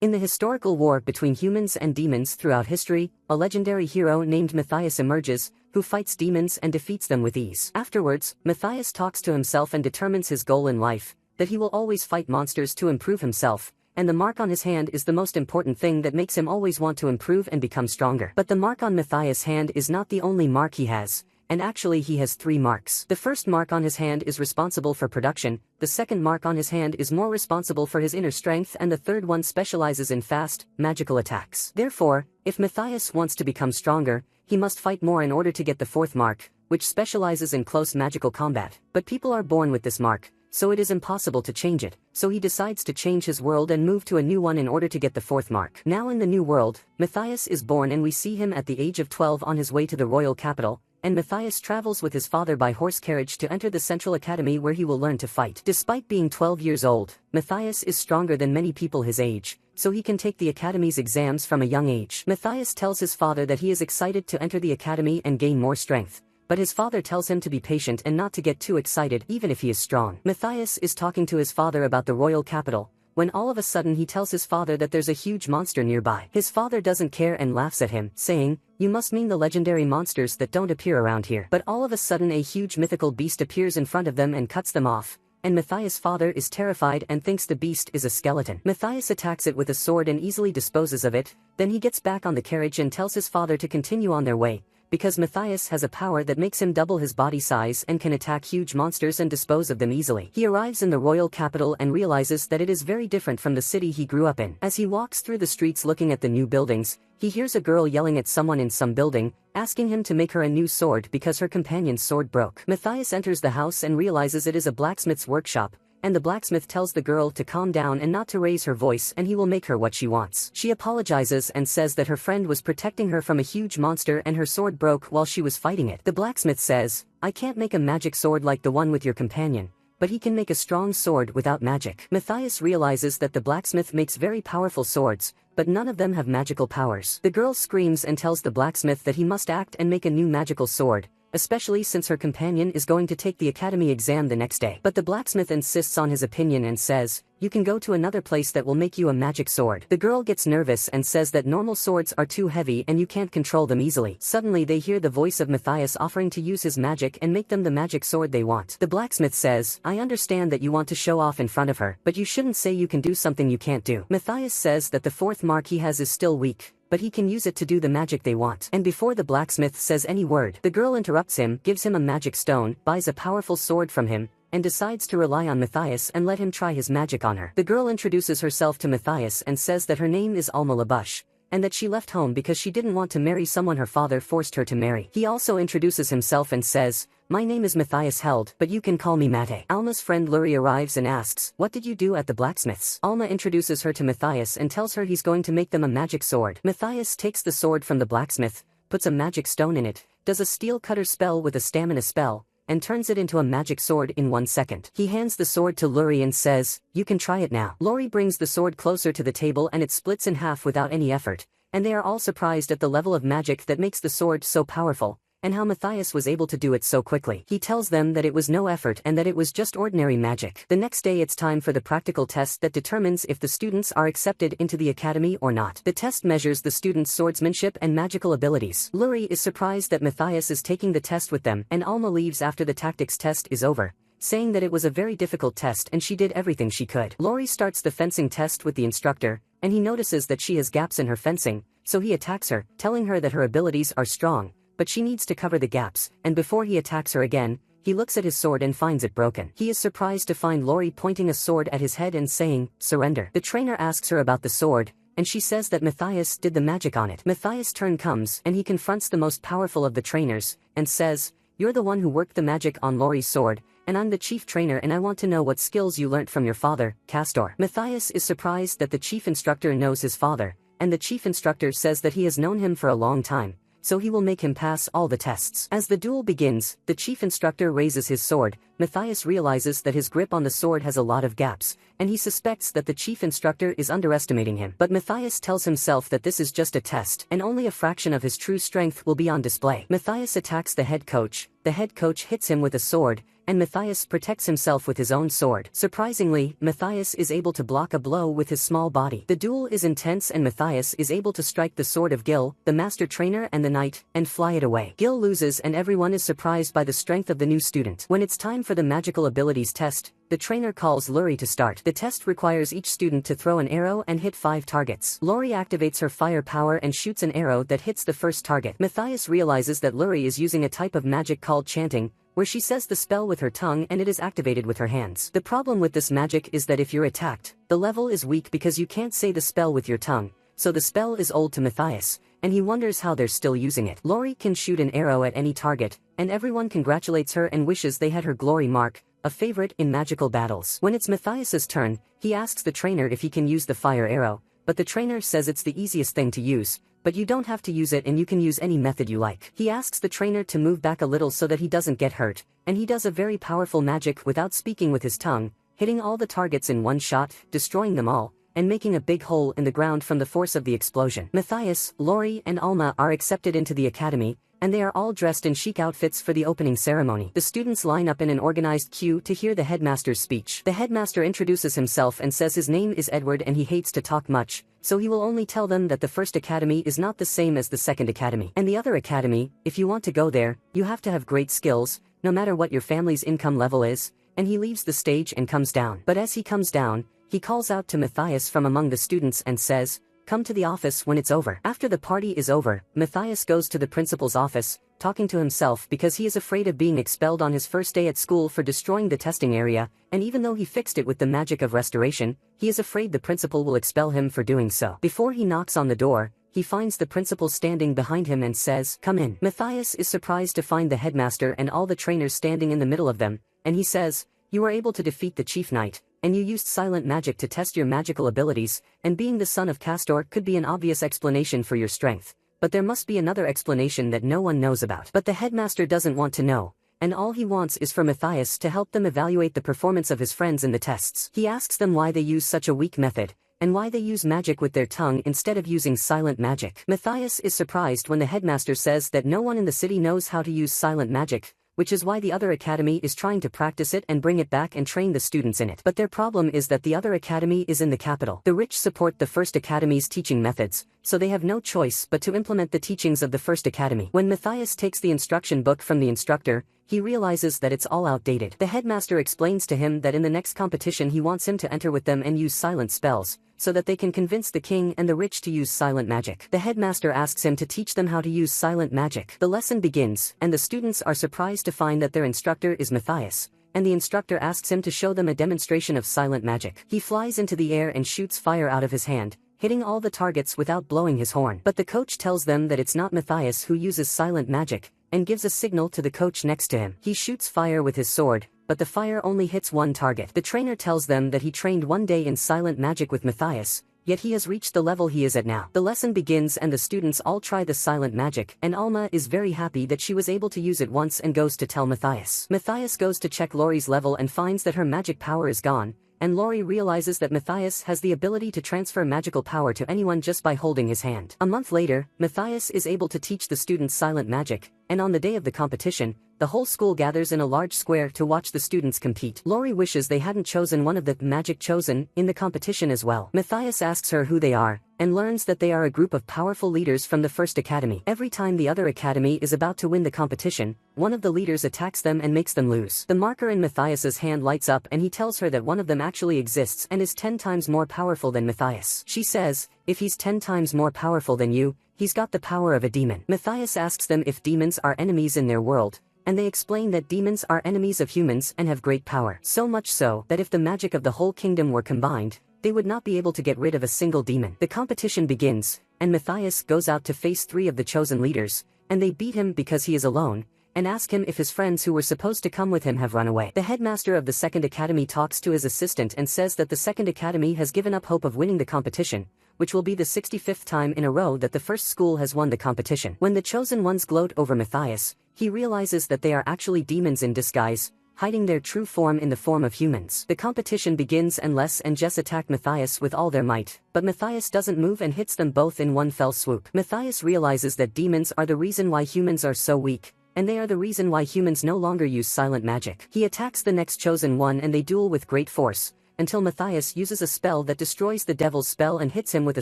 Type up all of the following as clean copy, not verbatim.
In the historical war between humans and demons throughout history, a legendary hero named Matthias emerges, who fights demons and defeats them with ease. Afterwards, Matthias talks to himself and determines his goal in life, that he will always fight monsters to improve himself, and the mark on his hand is the most important thing that makes him always want to improve and become stronger. But the mark on Matthias' hand is not the only mark he has, and actually he has 3 marks. The first mark on his hand is responsible for production, the second mark on his hand is more responsible for his inner strength, and the third one specializes in fast, magical attacks. Therefore, if Matthias wants to become stronger, he must fight more in order to get the 4th mark, which specializes in close magical combat. But people are born with this mark, so it is impossible to change it, so he decides to change his world and move to a new one in order to get the 4th mark. Now in the new world, Matthias is born and we see him at the age of 12 on his way to the royal capital, and Matthias travels with his father by horse carriage to enter the central academy where he will learn to fight. Despite being 12 years old, Matthias is stronger than many people his age, so he can take the academy's exams from a young age. Matthias tells his father that he is excited to enter the academy and gain more strength, but his father tells him to be patient and not to get too excited even if he is strong. Matthias is talking to his father about the royal capital, when all of a sudden he tells his father that there's a huge monster nearby. His father doesn't care and laughs at him, saying, "You must mean the legendary monsters that don't appear around here." But all of a sudden a huge mythical beast appears in front of them and cuts them off, and Matthias' father is terrified and thinks the beast is a skeleton. Matthias attacks it with a sword and easily disposes of it, then he gets back on the carriage and tells his father to continue on their way, because Matthias has a power that makes him double his body size and can attack huge monsters and dispose of them easily. He arrives in the royal capital and realizes that it is very different from the city he grew up in. As he walks through the streets looking at the new buildings, he hears a girl yelling at someone in some building, asking him to make her a new sword because her companion's sword broke. Matthias enters the house and realizes it is a blacksmith's workshop, and the blacksmith tells the girl to calm down and not to raise her voice and he will make her what she wants. She apologizes and says that her friend was protecting her from a huge monster and her sword broke while she was fighting it. The blacksmith says, "I can't make a magic sword like the one with your companion, but he can make a strong sword without magic." Matthias realizes that the blacksmith makes very powerful swords, but none of them have magical powers. The girl screams and tells the blacksmith that he must act and make a new magical sword, especially since her companion is going to take the academy exam the next day. But the blacksmith insists on his opinion and says, "You can go to another place that will make you a magic sword." The girl gets nervous and says that normal swords are too heavy and you can't control them easily. Suddenly they hear the voice of Matthias offering to use his magic and make them the magic sword they want. The blacksmith says, "I understand that you want to show off in front of her, but you shouldn't say you can do something you can't do." Matthias says that the 4th mark he has is still weak, but he can use it to do the magic they want. And before the blacksmith says any word, the girl interrupts him, gives him a magic stone, buys a powerful sword from him, and decides to rely on Matthias and let him try his magic on her. The girl introduces herself to Matthias and says that her name is Alma Labush, and that she left home because she didn't want to marry someone her father forced her to marry. He also introduces himself and says, "My name is Matthias Held, but you can call me Mate." Alma's friend Luri arrives and asks, "What did you do at the blacksmith's?" Alma introduces her to Matthias and tells her he's going to make them a magic sword. Matthias takes the sword from the blacksmith, puts a magic stone in it, does a steel cutter spell with a stamina spell, and turns it into a magic sword in 1 second. He hands the sword to Luri and says, "You can try it now." Luri brings the sword closer to the table and it splits in half without any effort, and they are all surprised at the level of magic that makes the sword so powerful, and how Matthias was able to do it so quickly. He tells them that it was no effort and that it was just ordinary magic. The next day it's time for the practical test that determines if the students are accepted into the academy or not. The test measures the students' swordsmanship and magical abilities. Luri is surprised that Matthias is taking the test with them, and Alma leaves after the tactics test is over, saying that it was a very difficult test and she did everything she could. Luri starts the fencing test with the instructor, and he notices that she has gaps in her fencing, so he attacks her, telling her that her abilities are strong, but she needs to cover the gaps, and before he attacks her again, he looks at his sword and finds it broken. He is surprised to find Lori pointing a sword at his head and saying, "Surrender." The trainer asks her about the sword, and she says that Matthias did the magic on it. Matthias' turn comes and he confronts the most powerful of the trainers, and says, "You're the one who worked the magic on Lori's sword, and I'm the chief trainer and I want to know what skills you learnt from your father, Castor." Matthias is surprised that the chief instructor knows his father, and the chief instructor says that he has known him for a long time, so he will make him pass all the tests. As the duel begins, the chief instructor raises his sword. Matthias realizes that his grip on the sword has a lot of gaps, and he suspects that the chief instructor is underestimating him. But Matthias tells himself that this is just a test, and only a fraction of his true strength will be on display. Matthias attacks the head coach, the head coach hits him with a sword, and Matthias protects himself with his own sword. Surprisingly, Matthias is able to block a blow with his small body. The duel is intense and Matthias is able to strike the sword of Gil, the master trainer and the knight, and fly it away. Gil loses and everyone is surprised by the strength of the new student. When it's time for the magical abilities test, the trainer calls Luri to start. The test requires each student to throw an arrow and hit 5 targets. Luri activates her fire power and shoots an arrow that hits the first target. Matthias realizes that Luri is using a type of magic called chanting, where she says the spell with her tongue and it is activated with her hands. The problem with this magic is that if you're attacked, the level is weak because you can't say the spell with your tongue, so the spell is old to Matthias, and he wonders how they're still using it. Luri can shoot an arrow at any target, and everyone congratulates her and wishes they had her glory mark, a favorite in magical battles. When it's Matthias's turn, he asks the trainer if he can use the fire arrow, but the trainer says it's the easiest thing to use, but you don't have to use it and you can use any method you like. He asks the trainer to move back a little so that he doesn't get hurt, and he does a very powerful magic without speaking with his tongue, hitting all the targets in one shot, destroying them all, and making a big hole in the ground from the force of the explosion. Matthias, Lori and Alma are accepted into the academy, and they are all dressed in chic outfits for the opening ceremony. The students line up in an organized queue to hear the headmaster's speech. The headmaster introduces himself and says his name is Edward and he hates to talk much, so he will only tell them that the first academy is not the same as the second academy. And the other academy, if you want to go there, you have to have great skills, no matter what your family's income level is, and he leaves the stage and comes down. But as he comes down, he calls out to Matthias from among the students and says, "Come to the office when it's over." After the party is over, Matthias goes to the principal's office, talking to himself because he is afraid of being expelled on his first day at school for destroying the testing area, and even though he fixed it with the magic of restoration, he is afraid the principal will expel him for doing so. Before he knocks on the door, he finds the principal standing behind him and says, "Come in." Matthias is surprised to find the headmaster and all the trainers standing in the middle of them, and he says, "You were able to defeat the chief knight, and you used silent magic to test your magical abilities, and being the son of Castor could be an obvious explanation for your strength, but there must be another explanation that no one knows about." But the headmaster doesn't want to know, and all he wants is for Matthias to help them evaluate the performance of his friends in the tests. He asks them why they use such a weak method, and why they use magic with their tongue instead of using silent magic. Matthias is surprised when the headmaster says that no one in the city knows how to use silent magic, which is why the other academy is trying to practice it and bring it back and train the students in it. But their problem is that the other academy is in the capital. The rich support the first academy's teaching methods, so they have no choice but to implement the teachings of the first academy. When Matthias takes the instruction book from the instructor, he realizes that it's all outdated. The headmaster explains to him that in the next competition he wants him to enter with them and use silent spells, so that they can convince the king and the rich to use silent magic. The headmaster asks him to teach them how to use silent magic. The lesson begins, and the students are surprised to find that their instructor is Matthias, and the instructor asks him to show them a demonstration of silent magic. He flies into the air and shoots fire out of his hand, hitting all the targets without blowing his horn. But the coach tells them that it's not Matthias who uses silent magic, and gives a signal to the coach next to him. He shoots fire with his sword, but the fire only hits one target. The trainer tells them that he trained one day in silent magic with Matthias, yet he has reached the level he is at now. The lesson begins and the students all try the silent magic, and Alma is very happy that she was able to use it once and goes to tell Matthias. Matthias goes to check Lori's level and finds that her magic power is gone, and Lori realizes that Matthias has the ability to transfer magical power to anyone just by holding his hand. A month later, Matthias is able to teach the students silent magic, and on the day of the competition, the whole school gathers in a large square to watch the students compete. Lori wishes they hadn't chosen one of the magic chosen in the competition as well. Matthias asks her who they are, and learns that they are a group of powerful leaders from the first academy. Every time the other academy is about to win the competition, one of the leaders attacks them and makes them lose. The marker in Matthias's hand lights up and he tells her that one of them actually exists and is 10 times more powerful than Matthias. She says, "If he's 10 times more powerful than you, he's got the power of a demon." Matthias asks them if demons are enemies in their world, and they explain that demons are enemies of humans and have great power. So much so that if the magic of the whole kingdom were combined, they would not be able to get rid of a single demon. The competition begins, and Matthias goes out to face 3 of the chosen leaders, and they beat him because he is alone, and ask him if his friends who were supposed to come with him have run away. The headmaster of the second academy talks to his assistant and says that the second academy has given up hope of winning the competition, which will be the 65th time in a row that the first school has won the competition. When the chosen ones gloat over Matthias, he realizes that they are actually demons in disguise, hiding their true form in the form of humans. The competition begins and Les and Jess attack Matthias with all their might, but Matthias doesn't move and hits them both in one fell swoop. Matthias realizes that demons are the reason why humans are so weak, and they are the reason why humans no longer use silent magic. He attacks the next chosen one and they duel with great force, until Matthias uses a spell that destroys the devil's spell and hits him with a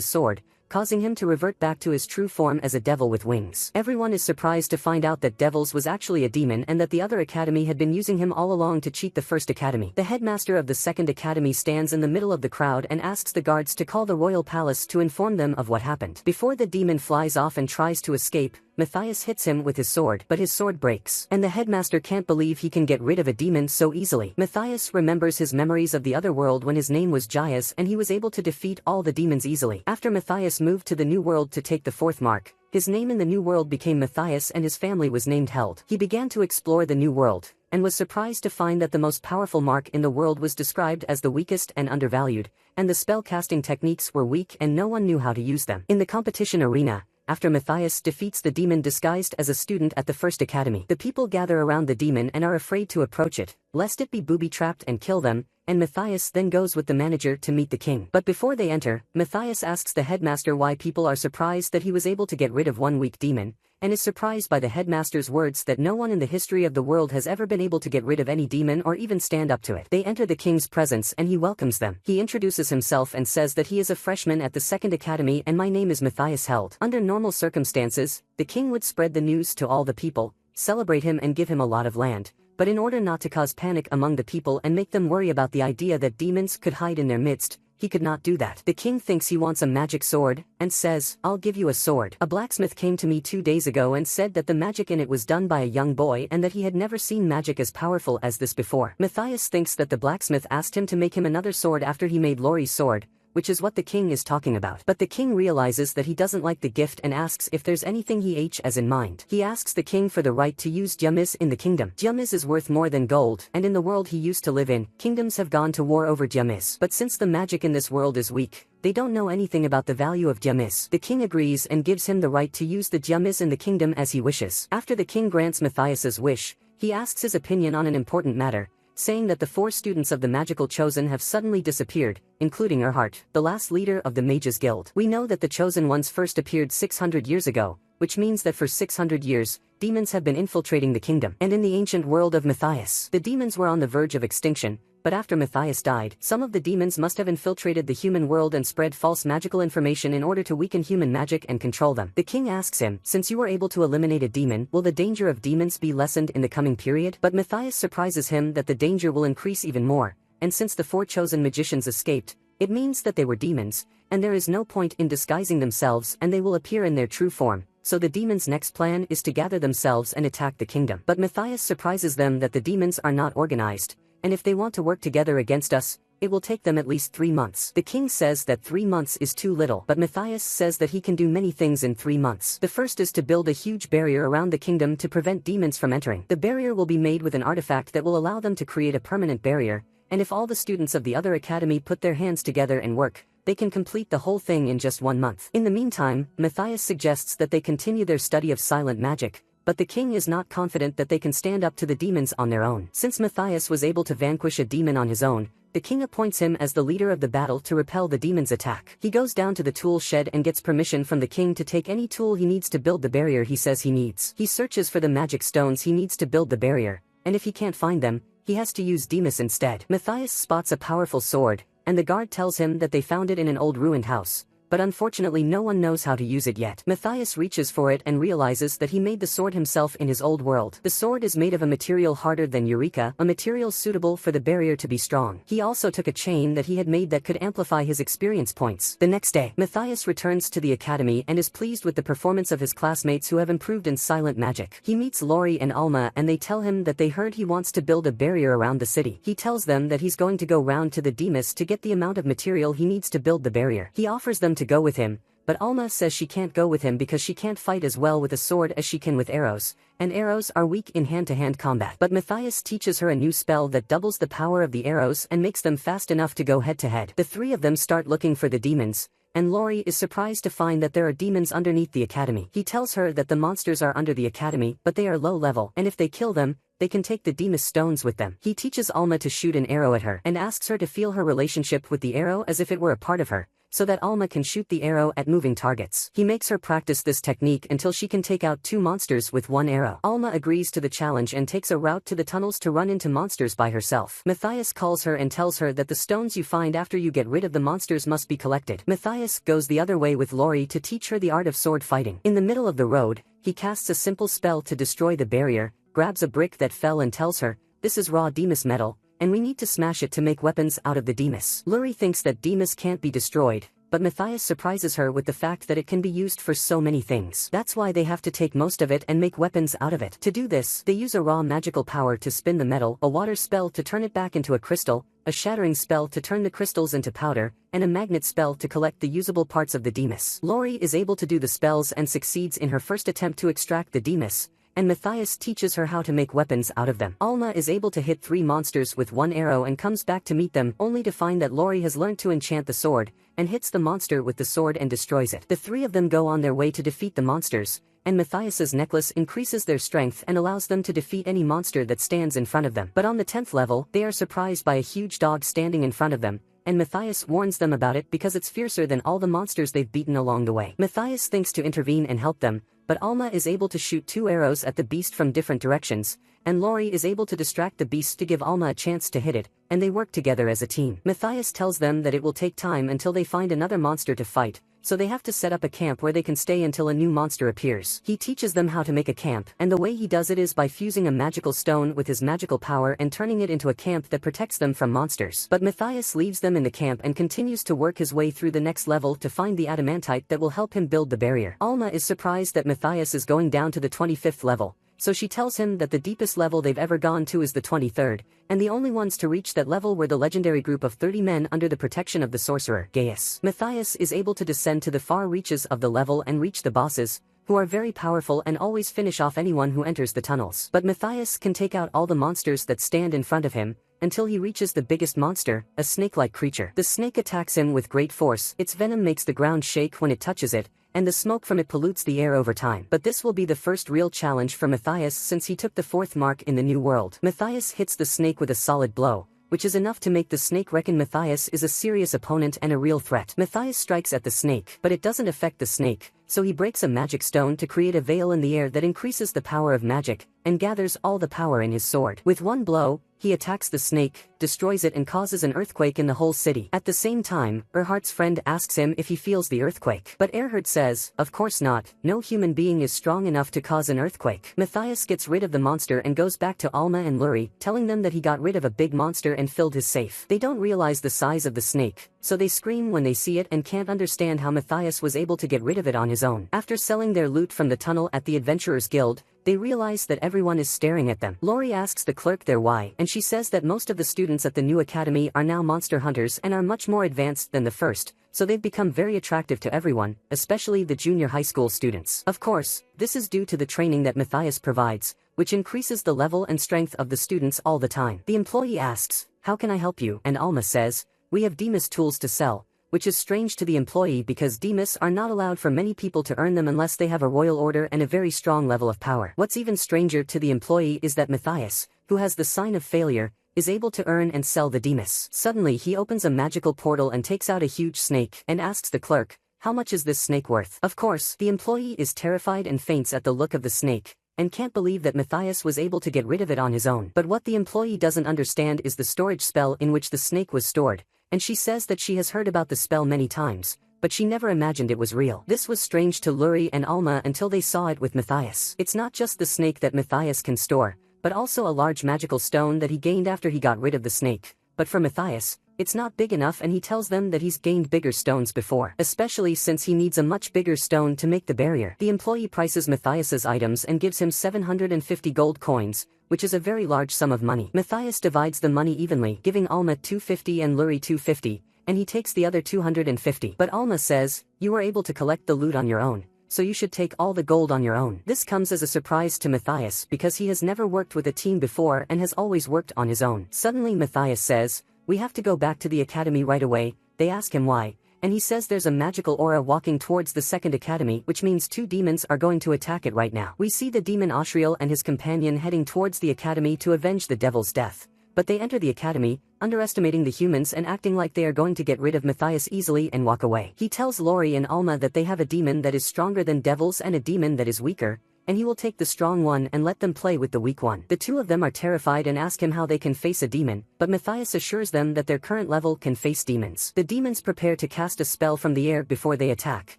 sword, causing him to revert back to his true form as a devil with wings. Everyone is surprised to find out that Devils was actually a demon and that the other academy had been using him all along to cheat the first academy. The headmaster of the second academy stands in the middle of the crowd and asks the guards to call the royal palace to inform them of what happened. Before the demon flies off and tries to escape, Matthias hits him with his sword, but his sword breaks, and the headmaster can't believe he can get rid of a demon so easily. Matthias remembers his memories of the other world when his name was Jaius and he was able to defeat all the demons easily. After Matthias moved to the new world to take the fourth mark, his name in the new world became Matthias and his family was named Held. He began to explore the new world, and was surprised to find that the most powerful mark in the world was described as the weakest and undervalued, and the spell-casting techniques were weak and no one knew how to use them. In the competition arena, after Matthias defeats the demon disguised as a student at the first academy, the people gather around the demon and are afraid to approach it, lest it be booby-trapped and kill them, and Matthias then goes with the manager to meet the king. But before they enter, Matthias asks the headmaster why people are surprised that he was able to get rid of one weak demon, and is surprised by the headmaster's words that no one in the history of the world has ever been able to get rid of any demon or even stand up to it. They enter the king's presence and he welcomes them. He introduces himself and says that he is a freshman at the second academy and my name is Matthias Held. Under normal circumstances, the king would spread the news to all the people, celebrate him and give him a lot of land. But in order not to cause panic among the people and make them worry about the idea that demons could hide in their midst, he could not do that. The king thinks he wants a magic sword, and says, "I'll give you a sword. A blacksmith came to me 2 days ago and said that the magic in it was done by a young boy and that he had never seen magic as powerful as this before." Matthias thinks that the blacksmith asked him to make him another sword after he made Lori's sword, which is what the king is talking about. But the king realizes that he doesn't like the gift and asks if there's anything he has in mind. He asks the king for the right to use gems in the kingdom. Gems is worth more than gold, and in the world he used to live in, kingdoms have gone to war over gems. But since the magic in this world is weak, they don't know anything about the value of gems. The king agrees and gives him the right to use the gems in the kingdom as he wishes. After the king grants Matthias's wish, he asks his opinion on an important matter, saying that the 4 students of the magical chosen have suddenly disappeared, including Erhard, the last leader of the Mages Guild. We know that the chosen ones first appeared 600 years ago, which means that for 600 years, demons have been infiltrating the kingdom. And in the ancient world of Matthias, the demons were on the verge of extinction, but after Matthias died, some of the demons must have infiltrated the human world and spread false magical information in order to weaken human magic and control them. The king asks him, "Since you were able to eliminate a demon, will the danger of demons be lessened in the coming period?" But Matthias surprises him that the danger will increase even more, and since the 4 chosen magicians escaped, it means that they were demons, and there is no point in disguising themselves and they will appear in their true form. So the demons' next plan is to gather themselves and attack the kingdom. But Matthias surprises them that the demons are not organized, and if they want to work together against us, it will take them at least 3 months. The king says that 3 months is too little, but Matthias says that he can do many things in 3 months. The first is to build a huge barrier around the kingdom to prevent demons from entering. The barrier will be made with an artifact that will allow them to create a permanent barrier, and if all the students of the other academy put their hands together and work, they can complete the whole thing in just 1 month. In the meantime, Matthias suggests that they continue their study of silent magic, but the king is not confident that they can stand up to the demons on their own. Since Matthias was able to vanquish a demon on his own, the king appoints him as the leader of the battle to repel the demon's attack. He goes down to the tool shed and gets permission from the king to take any tool he needs to build the barrier he says he needs. He searches for the magic stones he needs to build the barrier, and if he can't find them, he has to use Demas instead. Matthias spots a powerful sword, and the guard tells him that they found it in an old ruined house, but unfortunately no one knows how to use it yet. Matthias reaches for it and realizes that he made the sword himself in his old world. The sword is made of a material harder than Eureka, a material suitable for the barrier to be strong. He also took a chain that he had made that could amplify his experience points. The next day, Matthias returns to the academy and is pleased with the performance of his classmates who have improved in silent magic. He meets Lori and Alma and they tell him that they heard he wants to build a barrier around the city. He tells them that he's going to go round to the Demas to get the amount of material he needs to build the barrier. He offers them to go with him, but Alma says she can't go with him because she can't fight as well with a sword as she can with arrows, and arrows are weak in hand-to-hand combat. But Matthias teaches her a new spell that doubles the power of the arrows and makes them fast enough to go head-to-head. The 3 of them start looking for the demons, and Lori is surprised to find that there are demons underneath the academy. He tells her that the monsters are under the academy, but they are low level, and if they kill them, they can take the Demas stones with them. He teaches Alma to shoot an arrow at her, and asks her to feel her relationship with the arrow as if it were a part of her, so that Alma can shoot the arrow at moving targets. He makes her practice this technique until she can take out 2 monsters with 1 arrow. Alma agrees to the challenge and takes a route to the tunnels to run into monsters by herself. Matthias calls her and tells her that the stones you find after you get rid of the monsters must be collected. Matthias goes the other way with Lori to teach her the art of sword fighting. In the middle of the road, he casts a simple spell to destroy the barrier, grabs a brick that fell and tells her, "This is raw Demas metal, and we need to smash it to make weapons out of the Demas." Luri thinks that Demas can't be destroyed, but Matthias surprises her with the fact that it can be used for so many things. That's why they have to take most of it and make weapons out of it. To do this, they use a raw magical power to spin the metal, a water spell to turn it back into a crystal, a shattering spell to turn the crystals into powder, and a magnet spell to collect the usable parts of the Demas. Lori is able to do the spells and succeeds in her first attempt to extract the Demas, and Matthias teaches her how to make weapons out of them. Alma is able to hit 3 monsters with 1 arrow and comes back to meet them, only to find that Lori has learned to enchant the sword, and hits the monster with the sword and destroys it. The 3 of them go on their way to defeat the monsters, and Matthias's necklace increases their strength and allows them to defeat any monster that stands in front of them. But on the 10th level, they are surprised by a huge dog standing in front of them, and Matthias warns them about it because it's fiercer than all the monsters they've beaten along the way. Matthias thinks to intervene and help them, but Alma is able to shoot 2 arrows at the beast from different directions, and Lori is able to distract the beast to give Alma a chance to hit it, and they work together as a team. Matthias tells them that it will take time until they find another monster to fight, so they have to set up a camp where they can stay until a new monster appears. He teaches them how to make a camp, and the way he does it is by fusing a magical stone with his magical power and turning it into a camp that protects them from monsters. But Matthias leaves them in the camp and continues to work his way through the next level to find the adamantite that will help him build the barrier. Alma is surprised that Matthias is going down to the 25th level, so she tells him that the deepest level they've ever gone to is the 23rd, and the only ones to reach that level were the legendary group of 30 men under the protection of the sorcerer, Gaius. Matthias is able to descend to the far reaches of the level and reach the bosses, who are very powerful and always finish off anyone who enters the tunnels. But Matthias can take out all the monsters that stand in front of him, until he reaches the biggest monster, a snake-like creature. The snake attacks him with great force. Its venom makes the ground shake when it touches it, and the smoke from it pollutes the air over time. But this will be the first real challenge for Matthias since he took the 4th mark in the new world. Matthias hits the snake with a solid blow, which is enough to make the snake reckon Matthias is a serious opponent and a real threat. Matthias strikes at the snake, but it doesn't affect the snake, so he breaks a magic stone to create a veil in the air that increases the power of magic, and gathers all the power in his sword. With one blow, he attacks the snake, destroys it and causes an earthquake in the whole city. At the same time, Erhardt's friend asks him if he feels the earthquake. But Erhard says, of course not, no human being is strong enough to cause an earthquake. Matthias gets rid of the monster and goes back to Alma and Luri, telling them that he got rid of a big monster and filled his safe. They don't realize the size of the snake, so they scream when they see it and can't understand how Matthias was able to get rid of it on his own. After selling their loot from the tunnel at the Adventurers Guild, they realize that everyone is staring at them. Lori asks the clerk their why, and she says that most of the students at the new academy are now monster hunters and are much more advanced than the first, so they've become very attractive to everyone, especially the junior high school students. Of course, this is due to the training that Matthias provides, which increases the level and strength of the students all the time. The employee asks, "How can I help you?" And Alma says, "We have Demas tools to sell," which is strange to the employee because Demas are not allowed for many people to earn them unless they have a royal order and a very strong level of power. What's even stranger to the employee is that Matthias, who has the sign of failure, is able to earn and sell the Demas. Suddenly he opens a magical portal and takes out a huge snake and asks the clerk, "How much is this snake worth?" Of course, the employee is terrified and faints at the look of the snake, and can't believe that Matthias was able to get rid of it on his own. But what the employee doesn't understand is the storage spell in which the snake was stored, and she says that she has heard about the spell many times, but she never imagined it was real. This was strange to Luri and Alma until they saw it with Matthias. It's not just the snake that Matthias can store, but also a large magical stone that he gained after he got rid of the snake. But for Matthias, it's not big enough, and he tells them that he's gained bigger stones before, especially since he needs a much bigger stone to make the barrier. The employee prices Matthias's items and gives him 750 gold coins, which is a very large sum of money. Matthias divides the money evenly, giving Alma 250 and Luri 250, and he takes the other 250. But Alma says, "You were able to collect the loot on your own, so you should take all the gold on your own." This comes as a surprise to Matthias because he has never worked with a team before and has always worked on his own. Suddenly Matthias says, "We have to go back to the academy right away." They ask him why, and he says there's a magical aura walking towards the second academy, which means 2 demons are going to attack it right now. We see the demon Ashriel and his companion heading towards the academy to avenge the devil's death, but they enter the academy, underestimating the humans and acting like they are going to get rid of Matthias easily and walk away. He tells Lori and Alma that they have a demon that is stronger than devils and a demon that is weaker, and he will take the strong one and let them play with the weak one. The two of them are terrified and ask him how they can face a demon, but Matthias assures them that their current level can face demons. The demons prepare to cast a spell from the air before they attack,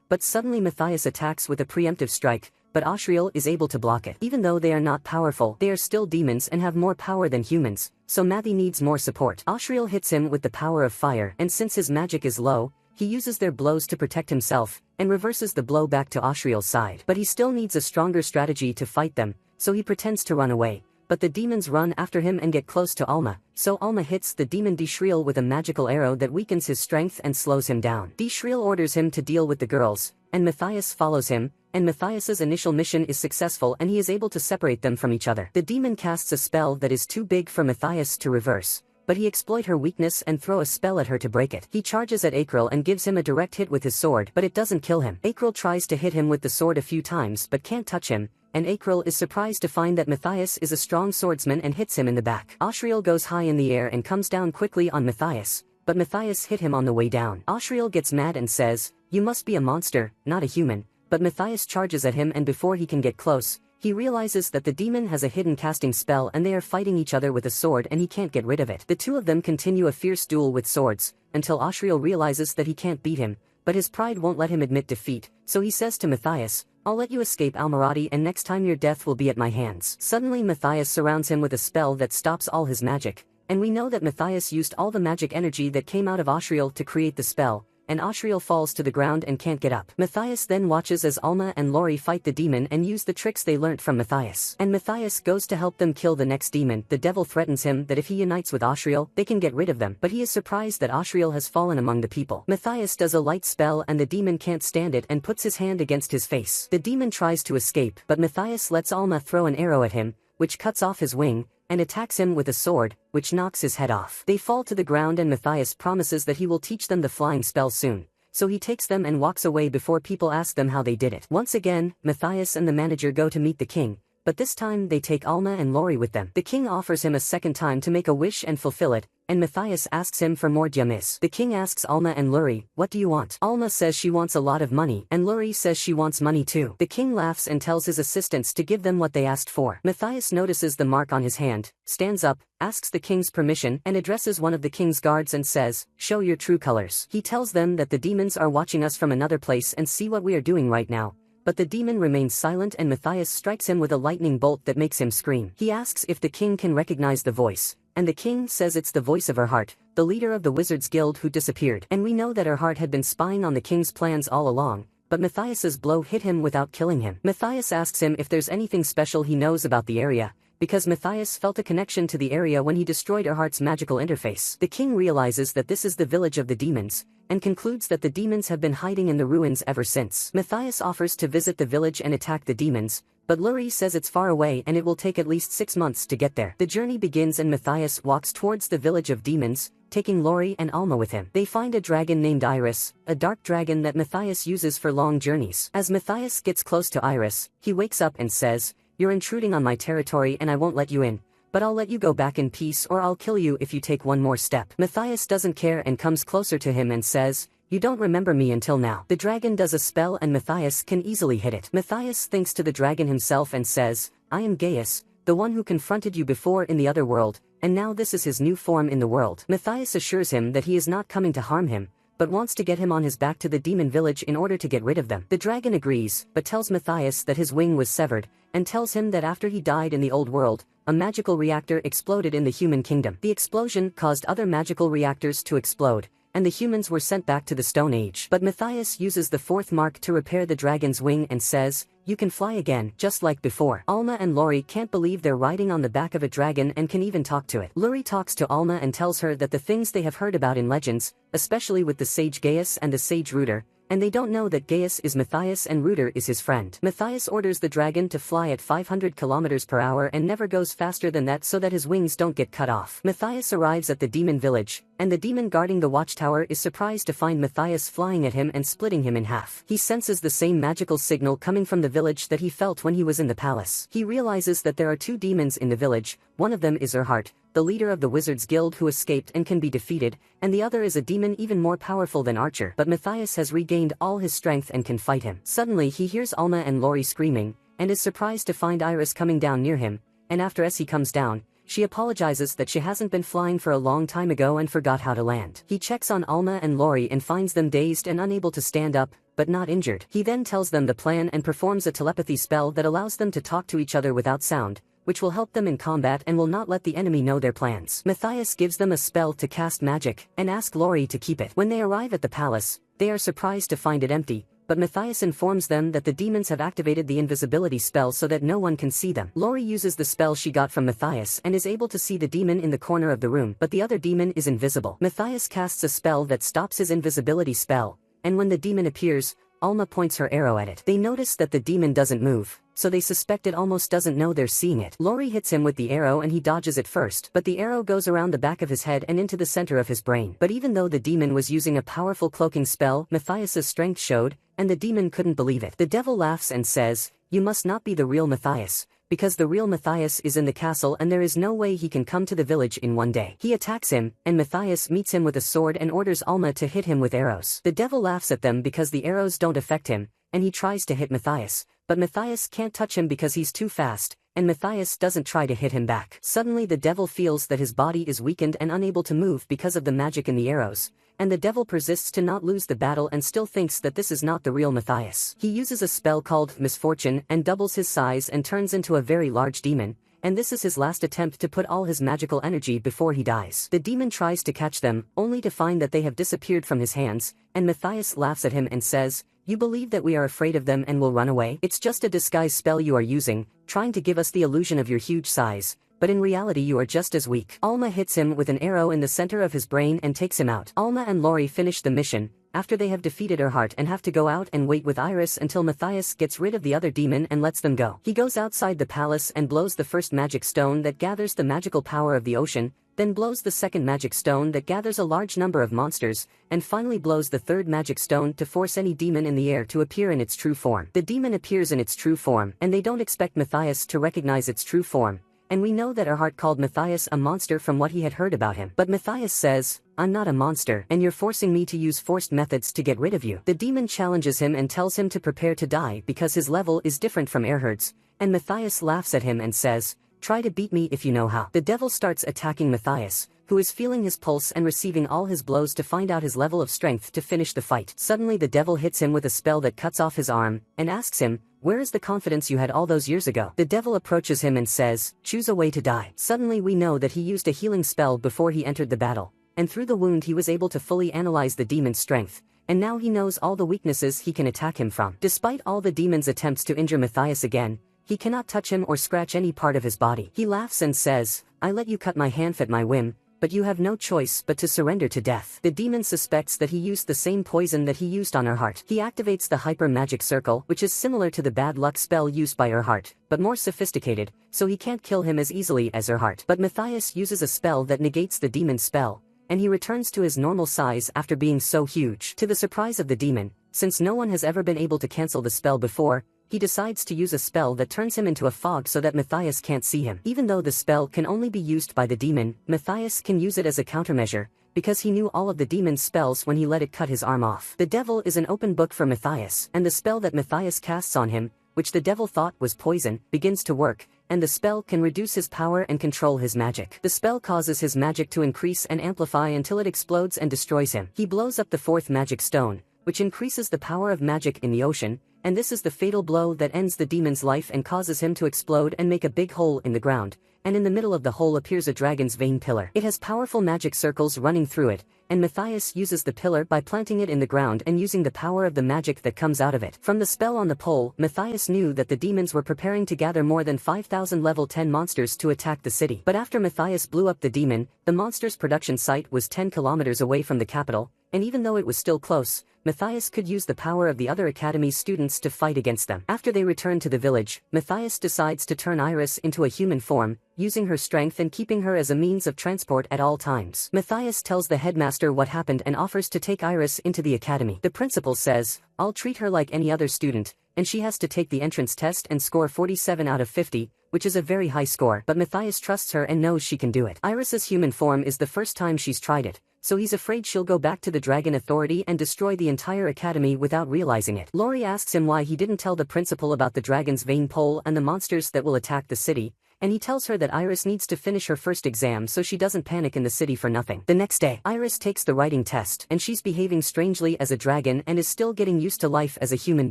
but suddenly Matthias attacks with a preemptive strike, but Ashriel is able to block it. Even though they are not powerful, they are still demons and have more power than humans, so Mathy needs more support. Ashriel hits him with the power of fire, and since his magic is low, he uses their blows to protect himself, and reverses the blow back to Ashriel's side. But he still needs a stronger strategy to fight them, so he pretends to run away. But the demons run after him and get close to Alma, so Alma hits the demon Dishriel with a magical arrow that weakens his strength and slows him down. Dishriel orders him to deal with the girls, and Matthias follows him, and Matthias's initial mission is successful and he is able to separate them from each other. The demon casts a spell that is too big for Matthias to reverse, but he exploits her weakness and throw a spell at her to break it. He charges at Akril and gives him a direct hit with his sword, but it doesn't kill him. Akril tries to hit him with the sword a few times but can't touch him, and Akril is surprised to find that Matthias is a strong swordsman and hits him in the back. Ashriel goes high in the air and comes down quickly on Matthias, but Matthias hit him on the way down. Ashriel gets mad and says, "You must be a monster, not a human," but Matthias charges at him, and before he can get close, he realizes that the demon has a hidden casting spell and they are fighting each other with a sword and he can't get rid of it. The two of them continue a fierce duel with swords, until Ashriel realizes that he can't beat him, but his pride won't let him admit defeat, so he says to Matthias, "I'll let you escape Almarati and next time your death will be at my hands." Suddenly Matthias surrounds him with a spell that stops all his magic, and we know that Matthias used all the magic energy that came out of Ashriel to create the spell, and Ashriel falls to the ground and can't get up. Matthias then watches as Alma and Lori fight the demon and use the tricks they learnt from Matthias. And Matthias goes to help them kill the next demon. The devil threatens him that if he unites with Ashriel, they can get rid of them, but he is surprised that Ashriel has fallen among the people. Matthias does a light spell and the demon can't stand it and puts his hand against his face. The demon tries to escape, but Matthias lets Alma throw an arrow at him, which cuts off his wing, and attacks him with a sword, which knocks his head off. They fall to the ground and Matthias promises that he will teach them the flying spell soon, so he takes them and walks away before people ask them how they did it. Once again, Matthias and the manager go to meet the king, but this time they take Alma and Lori with them. The king offers him a second time to make a wish and fulfill it, and Matthias asks him for more diamis. The king asks Alma and Lori, "What do you want?" Alma says she wants a lot of money, and Lori says she wants money too. The king laughs and tells his assistants to give them what they asked for. Matthias notices the mark on his hand, stands up, asks the king's permission, and addresses one of the king's guards and says, "Show your true colors." He tells them that the demons are watching us from another place and see what we are doing right now. But the demon remains silent and Matthias strikes him with a lightning bolt that makes him scream. He asks if the king can recognize the voice, and the king says it's the voice of her heart, the leader of the Wizards Guild who disappeared. And we know that her heart had been spying on the king's plans all along, but Matthias's blow hit him without killing him. Matthias asks him if there's anything special he knows about the area, because Matthias felt a connection to the area when he destroyed her heart's magical interface. The king realizes that this is the village of the demons, and concludes that the demons have been hiding in the ruins ever since. Matthias offers to visit the village and attack the demons, but Luri says it's far away and it will take at least 6 months to get there. The journey begins and Matthias walks towards the village of demons, taking Lori and Alma with him. They find a dragon named Iris, a dark dragon that Matthias uses for long journeys. As Matthias gets close to Iris, he wakes up and says, "You're intruding on my territory and I won't let you in, but I'll let you go back in peace or I'll kill you if you take one more step." Matthias doesn't care and comes closer to him and says, "You don't remember me until now." The dragon does a spell and Matthias can easily hit it. Matthias thinks to the dragon himself and says, "I am Gaius, the one who confronted you before in the other world, and now this is his new form in the world." Matthias assures him that he is not coming to harm him, but wants to get him on his back to the demon village in order to get rid of them. The dragon agrees, but tells Matthias that his wing was severed, and tells him that after he died in the old world, a magical reactor exploded in the human kingdom. The explosion caused other magical reactors to explode, and the humans were sent back to the Stone Age. But Matthias uses the fourth mark to repair the dragon's wing and says, "You can fly again, just like before." Alma and Lori can't believe they're riding on the back of a dragon and can even talk to it. Lori talks to Alma and tells her that the things they have heard about in legends, especially with the sage Gaius and the sage Ruder, and they don't know that Gaius is Matthias and Ruder is his friend. Matthias orders the dragon to fly at 500 kilometers per hour and never goes faster than that so that his wings don't get cut off. Matthias arrives at the demon village, and the demon guarding the watchtower is surprised to find Matthias flying at him and splitting him in half. He senses the same magical signal coming from the village that he felt when he was in the palace. He realizes that there are two demons in the village, one of them is her heart, the leader of the Wizards Guild who escaped and can be defeated, and the other is a demon even more powerful than Archer. But Matthias has regained all his strength and can fight him. Suddenly he hears Alma and Lori screaming, and is surprised to find Iris coming down near him, and after he comes down, she apologizes that she hasn't been flying for a long time ago and forgot how to land. He checks on Alma and Lori and finds them dazed and unable to stand up, but not injured. He then tells them the plan and performs a telepathy spell that allows them to talk to each other without sound, which will help them in combat and will not let the enemy know their plans. Matthias gives them a spell to cast magic, and asks Lori to keep it. When they arrive at the palace, they are surprised to find it empty, but Matthias informs them that the demons have activated the invisibility spell so that no one can see them. Lori uses the spell she got from Matthias and is able to see the demon in the corner of the room, but the other demon is invisible. Matthias casts a spell that stops his invisibility spell, and when the demon appears, Alma points her arrow at it. They notice that the demon doesn't move, so they suspect it almost doesn't know they're seeing it. Lori hits him with the arrow and he dodges it first, but the arrow goes around the back of his head and into the center of his brain. But even though the demon was using a powerful cloaking spell, Matthias's strength showed, and the demon couldn't believe it. The devil laughs and says, "You must not be the real Matthias, because the real Matthias is in the castle and there is no way he can come to the village in one day." He attacks him, and Matthias meets him with a sword and orders Alma to hit him with arrows. The devil laughs at them because the arrows don't affect him, and he tries to hit Matthias, but Matthias can't touch him because he's too fast, and Matthias doesn't try to hit him back. Suddenly the devil feels that his body is weakened and unable to move because of the magic in the arrows, and the devil persists to not lose the battle and still thinks that this is not the real Matthias. He uses a spell called Misfortune and doubles his size and turns into a very large demon, and this is his last attempt to put all his magical energy before he dies. The demon tries to catch them, only to find that they have disappeared from his hands, and Matthias laughs at him and says, "You believe that we are afraid of them and will run away? It's just a disguise spell you are using, trying to give us the illusion of your huge size, but in reality you are just as weak." Alma hits him with an arrow in the center of his brain and takes him out. Alma and Lori finish the mission, after they have defeated Erhardt, and have to go out and wait with Iris until Matthias gets rid of the other demon and lets them go. He goes outside the palace and blows the first magic stone that gathers the magical power of the ocean, then blows the second magic stone that gathers a large number of monsters, and finally blows the third magic stone to force any demon in the air to appear in its true form. The demon appears in its true form, and they don't expect Matthias to recognize its true form, and we know that Erhardt called Matthias a monster from what he had heard about him. But Matthias says, "I'm not a monster, and you're forcing me to use forced methods to get rid of you." The demon challenges him and tells him to prepare to die because his level is different from Erhardt's, and Matthias laughs at him and says, "Try to beat me if you know how." The devil starts attacking Matthias, who is feeling his pulse and receiving all his blows to find out his level of strength to finish the fight. Suddenly the devil hits him with a spell that cuts off his arm, and asks him, "Where is the confidence you had all those years ago?" The devil approaches him and says, "Choose a way to die." Suddenly we know that he used a healing spell before he entered the battle, and through the wound he was able to fully analyze the demon's strength, and now he knows all the weaknesses he can attack him from. Despite all the demon's attempts to injure Matthias again, he cannot touch him or scratch any part of his body. He laughs and says, "I let you cut my hand at my whim, but you have no choice but to surrender to death." The demon suspects that he used the same poison that he used on Erhardt. He activates the Hyper Magic Circle, which is similar to the bad luck spell used by Erhardt, but more sophisticated, so he can't kill him as easily as Erhardt. But Matthias uses a spell that negates the demon's spell, and he returns to his normal size after being so huge. To the surprise of the demon, since no one has ever been able to cancel the spell before, he decides to use a spell that turns him into a fog so that Matthias can't see him. Even though the spell can only be used by the demon, Matthias can use it as a countermeasure, because he knew all of the demon's spells when he let it cut his arm off. The devil is an open book for Matthias, and the spell that Matthias casts on him, which the devil thought was poison, begins to work, and the spell can reduce his power and control his magic. The spell causes his magic to increase and amplify until it explodes and destroys him. He blows up the fourth magic stone, which increases the power of magic in the ocean, and this is the fatal blow that ends the demon's life and causes him to explode and make a big hole in the ground, and in the middle of the hole appears a dragon's vein pillar. It has powerful magic circles running through it, and Matthias uses the pillar by planting it in the ground and using the power of the magic that comes out of it. From the spell on the pole, Matthias knew that the demons were preparing to gather more than 5,000 level 10 monsters to attack the city. But after Matthias blew up the demon, the monster's production site was 10 kilometers away from the capital, and even though it was still close, Matthias could use the power of the other academy's students to fight against them. After they return to the village, Matthias decides to turn Iris into a human form, using her strength and keeping her as a means of transport at all times. Matthias tells the headmaster what happened and offers to take Iris into the academy. The principal says, "I'll treat her like any other student, and she has to take the entrance test and score 47 out of 50, which is a very high score, but Matthias trusts her and knows she can do it. Iris's human form is the first time she's tried it, so he's afraid she'll go back to the Dragon Authority and destroy the entire academy without realizing it. Lori asks him why he didn't tell the principal about the dragon's vein pole and the monsters that will attack the city, and he tells her that Iris needs to finish her first exam so she doesn't panic in the city for nothing. The next day, Iris takes the writing test, and she's behaving strangely as a dragon and is still getting used to life as a human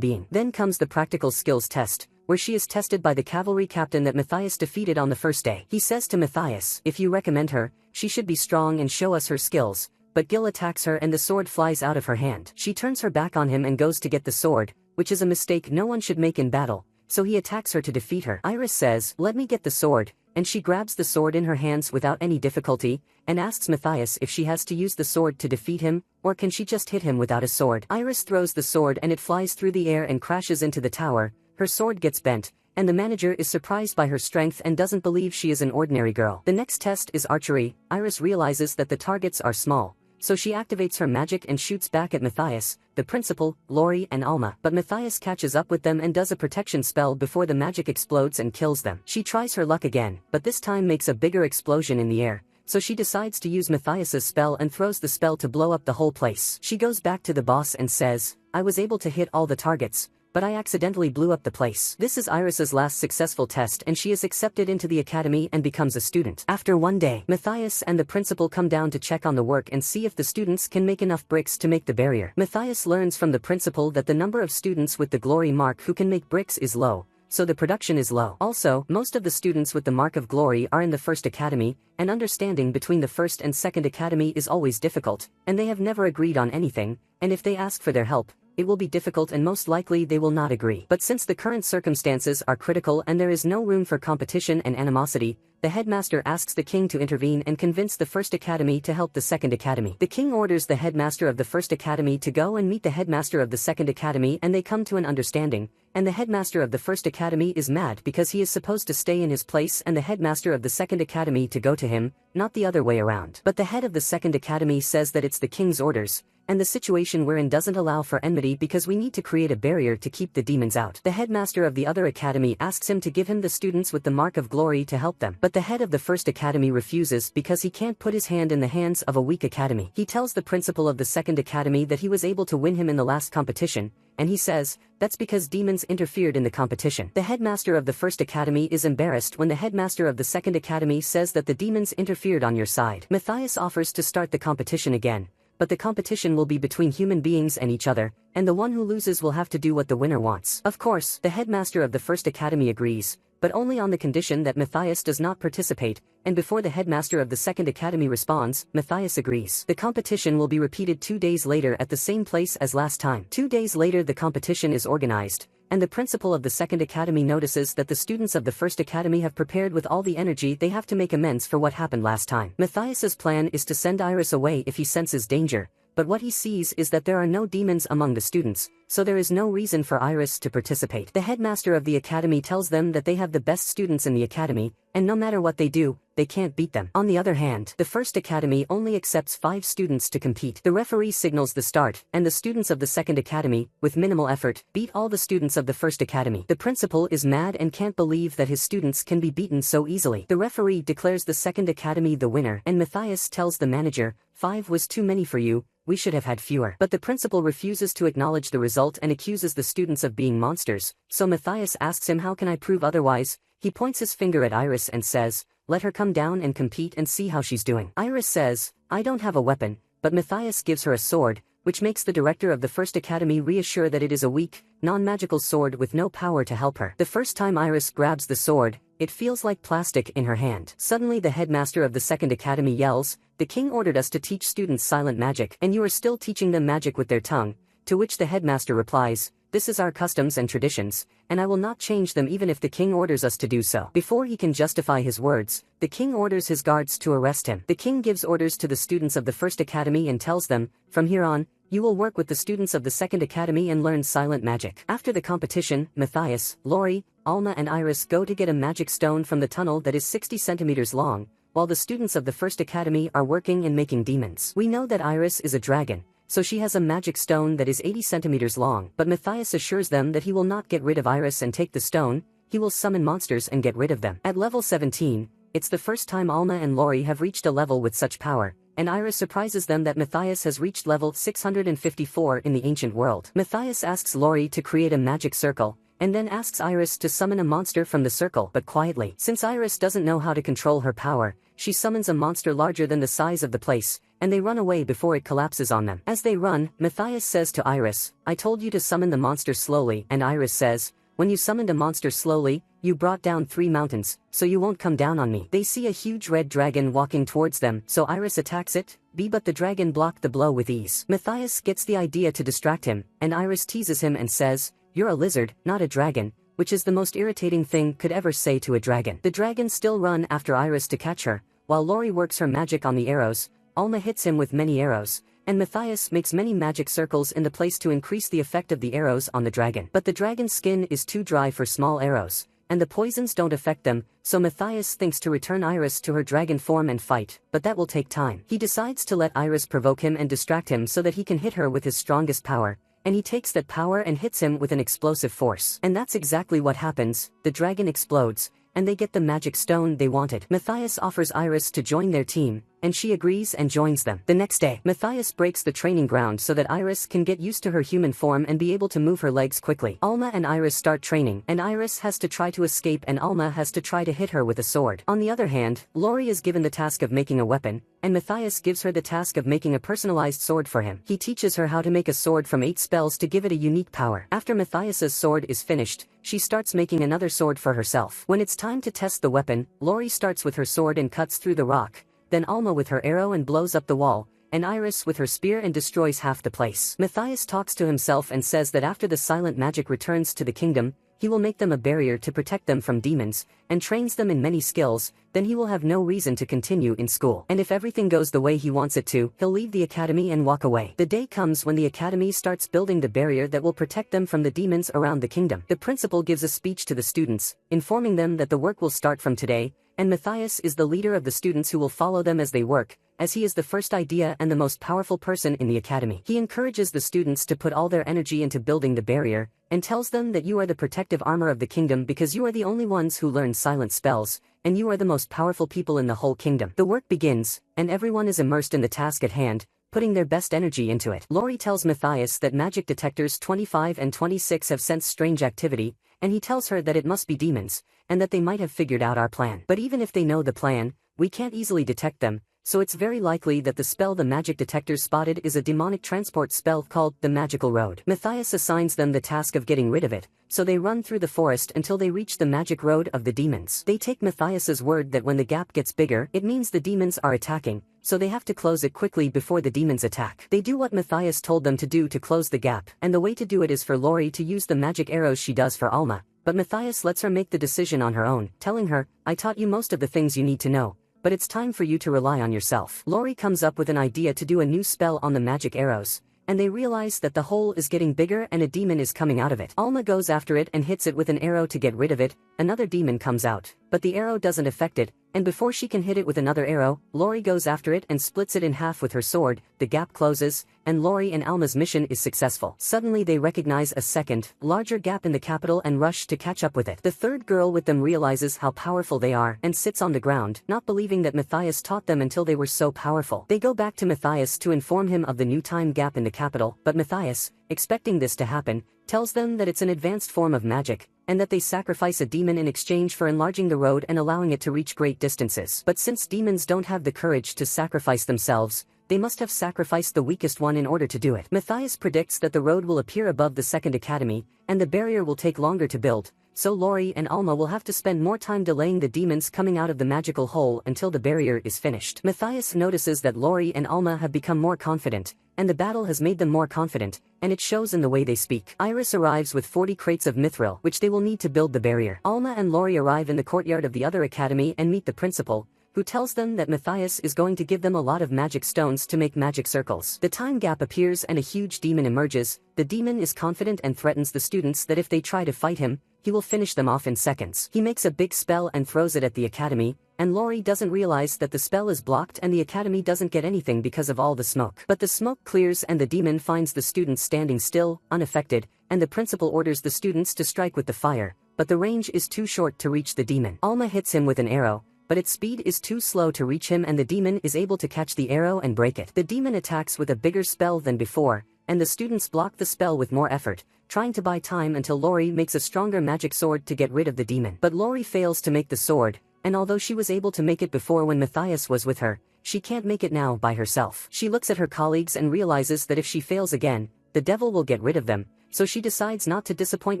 being. Then comes the practical skills test, where she is tested by the cavalry captain that Matthias defeated on the first day. He says to Matthias, if you recommend her, she should be strong and show us her skills, but Gil attacks her and the sword flies out of her hand. She turns her back on him and goes to get the sword, which is a mistake no one should make in battle, so he attacks her to defeat her. Iris says, let me get the sword, and she grabs the sword in her hands without any difficulty, and asks Matthias if she has to use the sword to defeat him, or can she just hit him without a sword. Iris throws the sword and it flies through the air and crashes into the tower. Her sword gets bent, and the manager is surprised by her strength and doesn't believe she is an ordinary girl. The next test is archery. Iris realizes that the targets are small, so she activates her magic and shoots back at Matthias, the principal, Lori and Alma. But Matthias catches up with them and does a protection spell before the magic explodes and kills them. She tries her luck again, but this time makes a bigger explosion in the air, so she decides to use Matthias's spell and throws the spell to blow up the whole place. She goes back to the boss and says, I was able to hit all the targets, but I accidentally blew up the place. This is Iris's last successful test and she is accepted into the academy and becomes a student. After one day, Matthias and the principal come down to check on the work and see if the students can make enough bricks to make the barrier. Matthias learns from the principal that the number of students with the glory mark who can make bricks is low, so the production is low. Also, most of the students with the mark of glory are in the first academy, and understanding between the first and second academy is always difficult, and they have never agreed on anything, and if they ask for their help, it will be difficult and most likely they will not agree. But since the current circumstances are critical and there is no room for competition and animosity, the headmaster asks the king to intervene and convince the first academy to help the second academy. The king orders the headmaster of the first academy to go and meet the headmaster of the second academy and they come to an understanding, and the headmaster of the first academy is mad because he is supposed to stay in his place and the headmaster of the second academy to go to him, not the other way around. But the head of the second academy says that it's the king's orders, and the situation we're in doesn't allow for enmity because we need to create a barrier to keep the demons out. The headmaster of the other academy asks him to give him the students with the mark of glory to help them. But the head of the first academy refuses because he can't put his hand in the hands of a weak academy. He tells the principal of the second academy that he was able to win him in the last competition, and he says, that's because demons interfered in the competition. The headmaster of the first academy is embarrassed when the headmaster of the second academy says that the demons interfered on your side. Matthias offers to start the competition again, but the competition will be between human beings and each other, and the one who loses will have to do what the winner wants. Of course, the headmaster of the first academy agrees, but only on the condition that Matthias does not participate, and before the headmaster of the second academy responds, Matthias agrees. The competition will be repeated 2 days later at the same place as last time. 2 days later the competition is organized, and the principal of the second academy notices that the students of the first academy have prepared with all the energy they have to make amends for what happened last time. Matthias's plan is to send Iris away if he senses danger, but what he sees is that there are no demons among the students, so there is no reason for Iris to participate. The headmaster of the academy tells them that they have the best students in the academy, and no matter what they do, they can't beat them. On the other hand, the first academy only accepts 5 students to compete. The referee signals the start, and the students of the second academy, with minimal effort, beat all the students of the first academy. The principal is mad and can't believe that his students can be beaten so easily. The referee declares the second academy the winner, and Matthias tells the manager, 5 was too many for you, we should have had fewer. But the principal refuses to acknowledge the result and accuses the students of being monsters, so Matthias asks him how can I prove otherwise. He points his finger at Iris and says, let her come down and compete and see how she's doing. Iris says, I don't have a weapon, but Matthias gives her a sword, which makes the director of the first academy reassure that it is a weak, non-magical sword with no power to help her. The first time Iris grabs the sword, it feels like plastic in her hand. Suddenly the headmaster of the second academy yells, the king ordered us to teach students silent magic, and you are still teaching them magic with their tongue, to which the headmaster replies, this is our customs and traditions, and I will not change them even if the king orders us to do so. Before he can justify his words, the king orders his guards to arrest him. The king gives orders to the students of the first academy and tells them, from here on, you will work with the students of the second academy and learn silent magic. After the competition, Matthias, Lori, Alma and Iris go to get a magic stone from the tunnel that is 60 centimeters long, while the students of the first academy are working and making demons. We know that Iris is a dragon, so she has a magic stone that is 80 centimeters long, but Matthias assures them that he will not get rid of Iris and take the stone, he will summon monsters and get rid of them. At level 17, it's the first time Alma and Lori have reached a level with such power, and Iris surprises them that Matthias has reached level 654 in the ancient world. Matthias asks Lori to create a magic circle, and then asks Iris to summon a monster from the circle but quietly. Since Iris doesn't know how to control her power, she summons a monster larger than the size of the place, and they run away before it collapses on them. As they run, Matthias says to Iris, "I told you to summon the monster slowly," and Iris says, "When you summoned a monster slowly, you brought down 3 mountains, so you won't come down on me." They see a huge red dragon walking towards them, so Iris attacks it, but the dragon blocked the blow with ease. Matthias gets the idea to distract him, and Iris teases him and says, "You're a lizard, not a dragon," which is the most irritating thing could ever say to a dragon. The dragon still run after Iris to catch her, while Lori works her magic on the arrows. Alma hits him with many arrows, and Matthias makes many magic circles in the place to increase the effect of the arrows on the dragon. But the dragon's skin is too dry for small arrows, and the poisons don't affect them, so Matthias thinks to return Iris to her dragon form and fight, but that will take time. He decides to let Iris provoke him and distract him so that he can hit her with his strongest power, and he takes that power and hits him with an explosive force. And that's exactly what happens. The dragon explodes, and they get the magic stone they wanted. Matthias offers Iris to join their team, and she agrees and joins them. The next day, Matthias breaks the training ground so that Iris can get used to her human form and be able to move her legs quickly. Alma and Iris start training, and Iris has to try to escape and Alma has to try to hit her with a sword. On the other hand, Lori is given the task of making a weapon, and Matthias gives her the task of making a personalized sword for him. He teaches her how to make a sword from 8 spells to give it a unique power. After Matthias's sword is finished, she starts making another sword for herself. When it's time to test the weapon, Lori starts with her sword and cuts through the rock, then Alma with her arrow and blows up the wall, and Iris with her spear and destroys half the place. Matthias talks to himself and says that after the silent magic returns to the kingdom, he will make them a barrier to protect them from demons, and trains them in many skills, then he will have no reason to continue in school. And if everything goes the way he wants it to, he'll leave the academy and walk away. The day comes when the academy starts building the barrier that will protect them from the demons around the kingdom. The principal gives a speech to the students, informing them that the work will start from today, and Matthias is the leader of the students who will follow them as they work, as he is the first idea and the most powerful person in the academy. He encourages the students to put all their energy into building the barrier, and tells them that you are the protective armor of the kingdom because you are the only ones who learn silent spells, and you are the most powerful people in the whole kingdom. The work begins, and everyone is immersed in the task at hand, putting their best energy into it. Lori tells Matthias that magic detectors 25 and 26 have sensed strange activity, and he tells her that it must be demons, and that they might have figured out our plan. But even if they know the plan, we can't easily detect them, so it's very likely that the spell the magic detectors spotted is a demonic transport spell called the Magical Road. Matthias assigns them the task of getting rid of it, so they run through the forest until they reach the magic road of the demons. They take Matthias's word that when the gap gets bigger, it means the demons are attacking, so they have to close it quickly before the demons attack. They do what Matthias told them to do to close the gap, and the way to do it is for Lori to use the magic arrows she does for Alma, but Matthias lets her make the decision on her own, telling her, "I taught you most of the things you need to know, but it's time for you to rely on yourself." Lori comes up with an idea to do a new spell on the magic arrows, and they realize that the hole is getting bigger and a demon is coming out of it. Alma goes after it and hits it with an arrow to get rid of it. Another demon comes out, but the arrow doesn't affect it, and before she can hit it with another arrow, Lori goes after it and splits it in half with her sword. The gap closes, and Lori and Alma's mission is successful. Suddenly they recognize a second, larger gap in the capital and rush to catch up with it. The third girl with them realizes how powerful they are and sits on the ground, not believing that Matthias taught them until they were so powerful. They go back to Matthias to inform him of the new time gap in the capital, but Matthias, expecting this to happen, tells them that it's an advanced form of magic, and that they sacrifice a demon in exchange for enlarging the road and allowing it to reach great distances. But since demons don't have the courage to sacrifice themselves, they must have sacrificed the weakest one in order to do it. Matthias predicts that the road will appear above the second academy, and the barrier will take longer to build, so Lori and Alma will have to spend more time delaying the demons coming out of the magical hole until the barrier is finished. Matthias notices that Lori and Alma have become more confident, and the battle has made them more confident, and it shows in the way they speak. Iris arrives with 40 crates of mithril, which they will need to build the barrier. Alma and Lori arrive in the courtyard of the other academy and meet the principal, who tells them that Matthias is going to give them a lot of magic stones to make magic circles. The time gap appears and a huge demon emerges. The demon is confident and threatens the students that if they try to fight him, he will finish them off in seconds. He makes a big spell and throws it at the academy, and Lori doesn't realize that the spell is blocked and the academy doesn't get anything because of all the smoke. But the smoke clears and the demon finds the students standing still, unaffected, and the principal orders the students to strike with the fire, but the range is too short to reach the demon. Alma hits him with an arrow, but its speed is too slow to reach him and the demon is able to catch the arrow and break it. The demon attacks with a bigger spell than before, and the students block the spell with more effort, trying to buy time until Lori makes a stronger magic sword to get rid of the demon. But Lori fails to make the sword, and although she was able to make it before when Matthias was with her, she can't make it now by herself. She looks at her colleagues and realizes that if she fails again, the devil will get rid of them, so she decides not to disappoint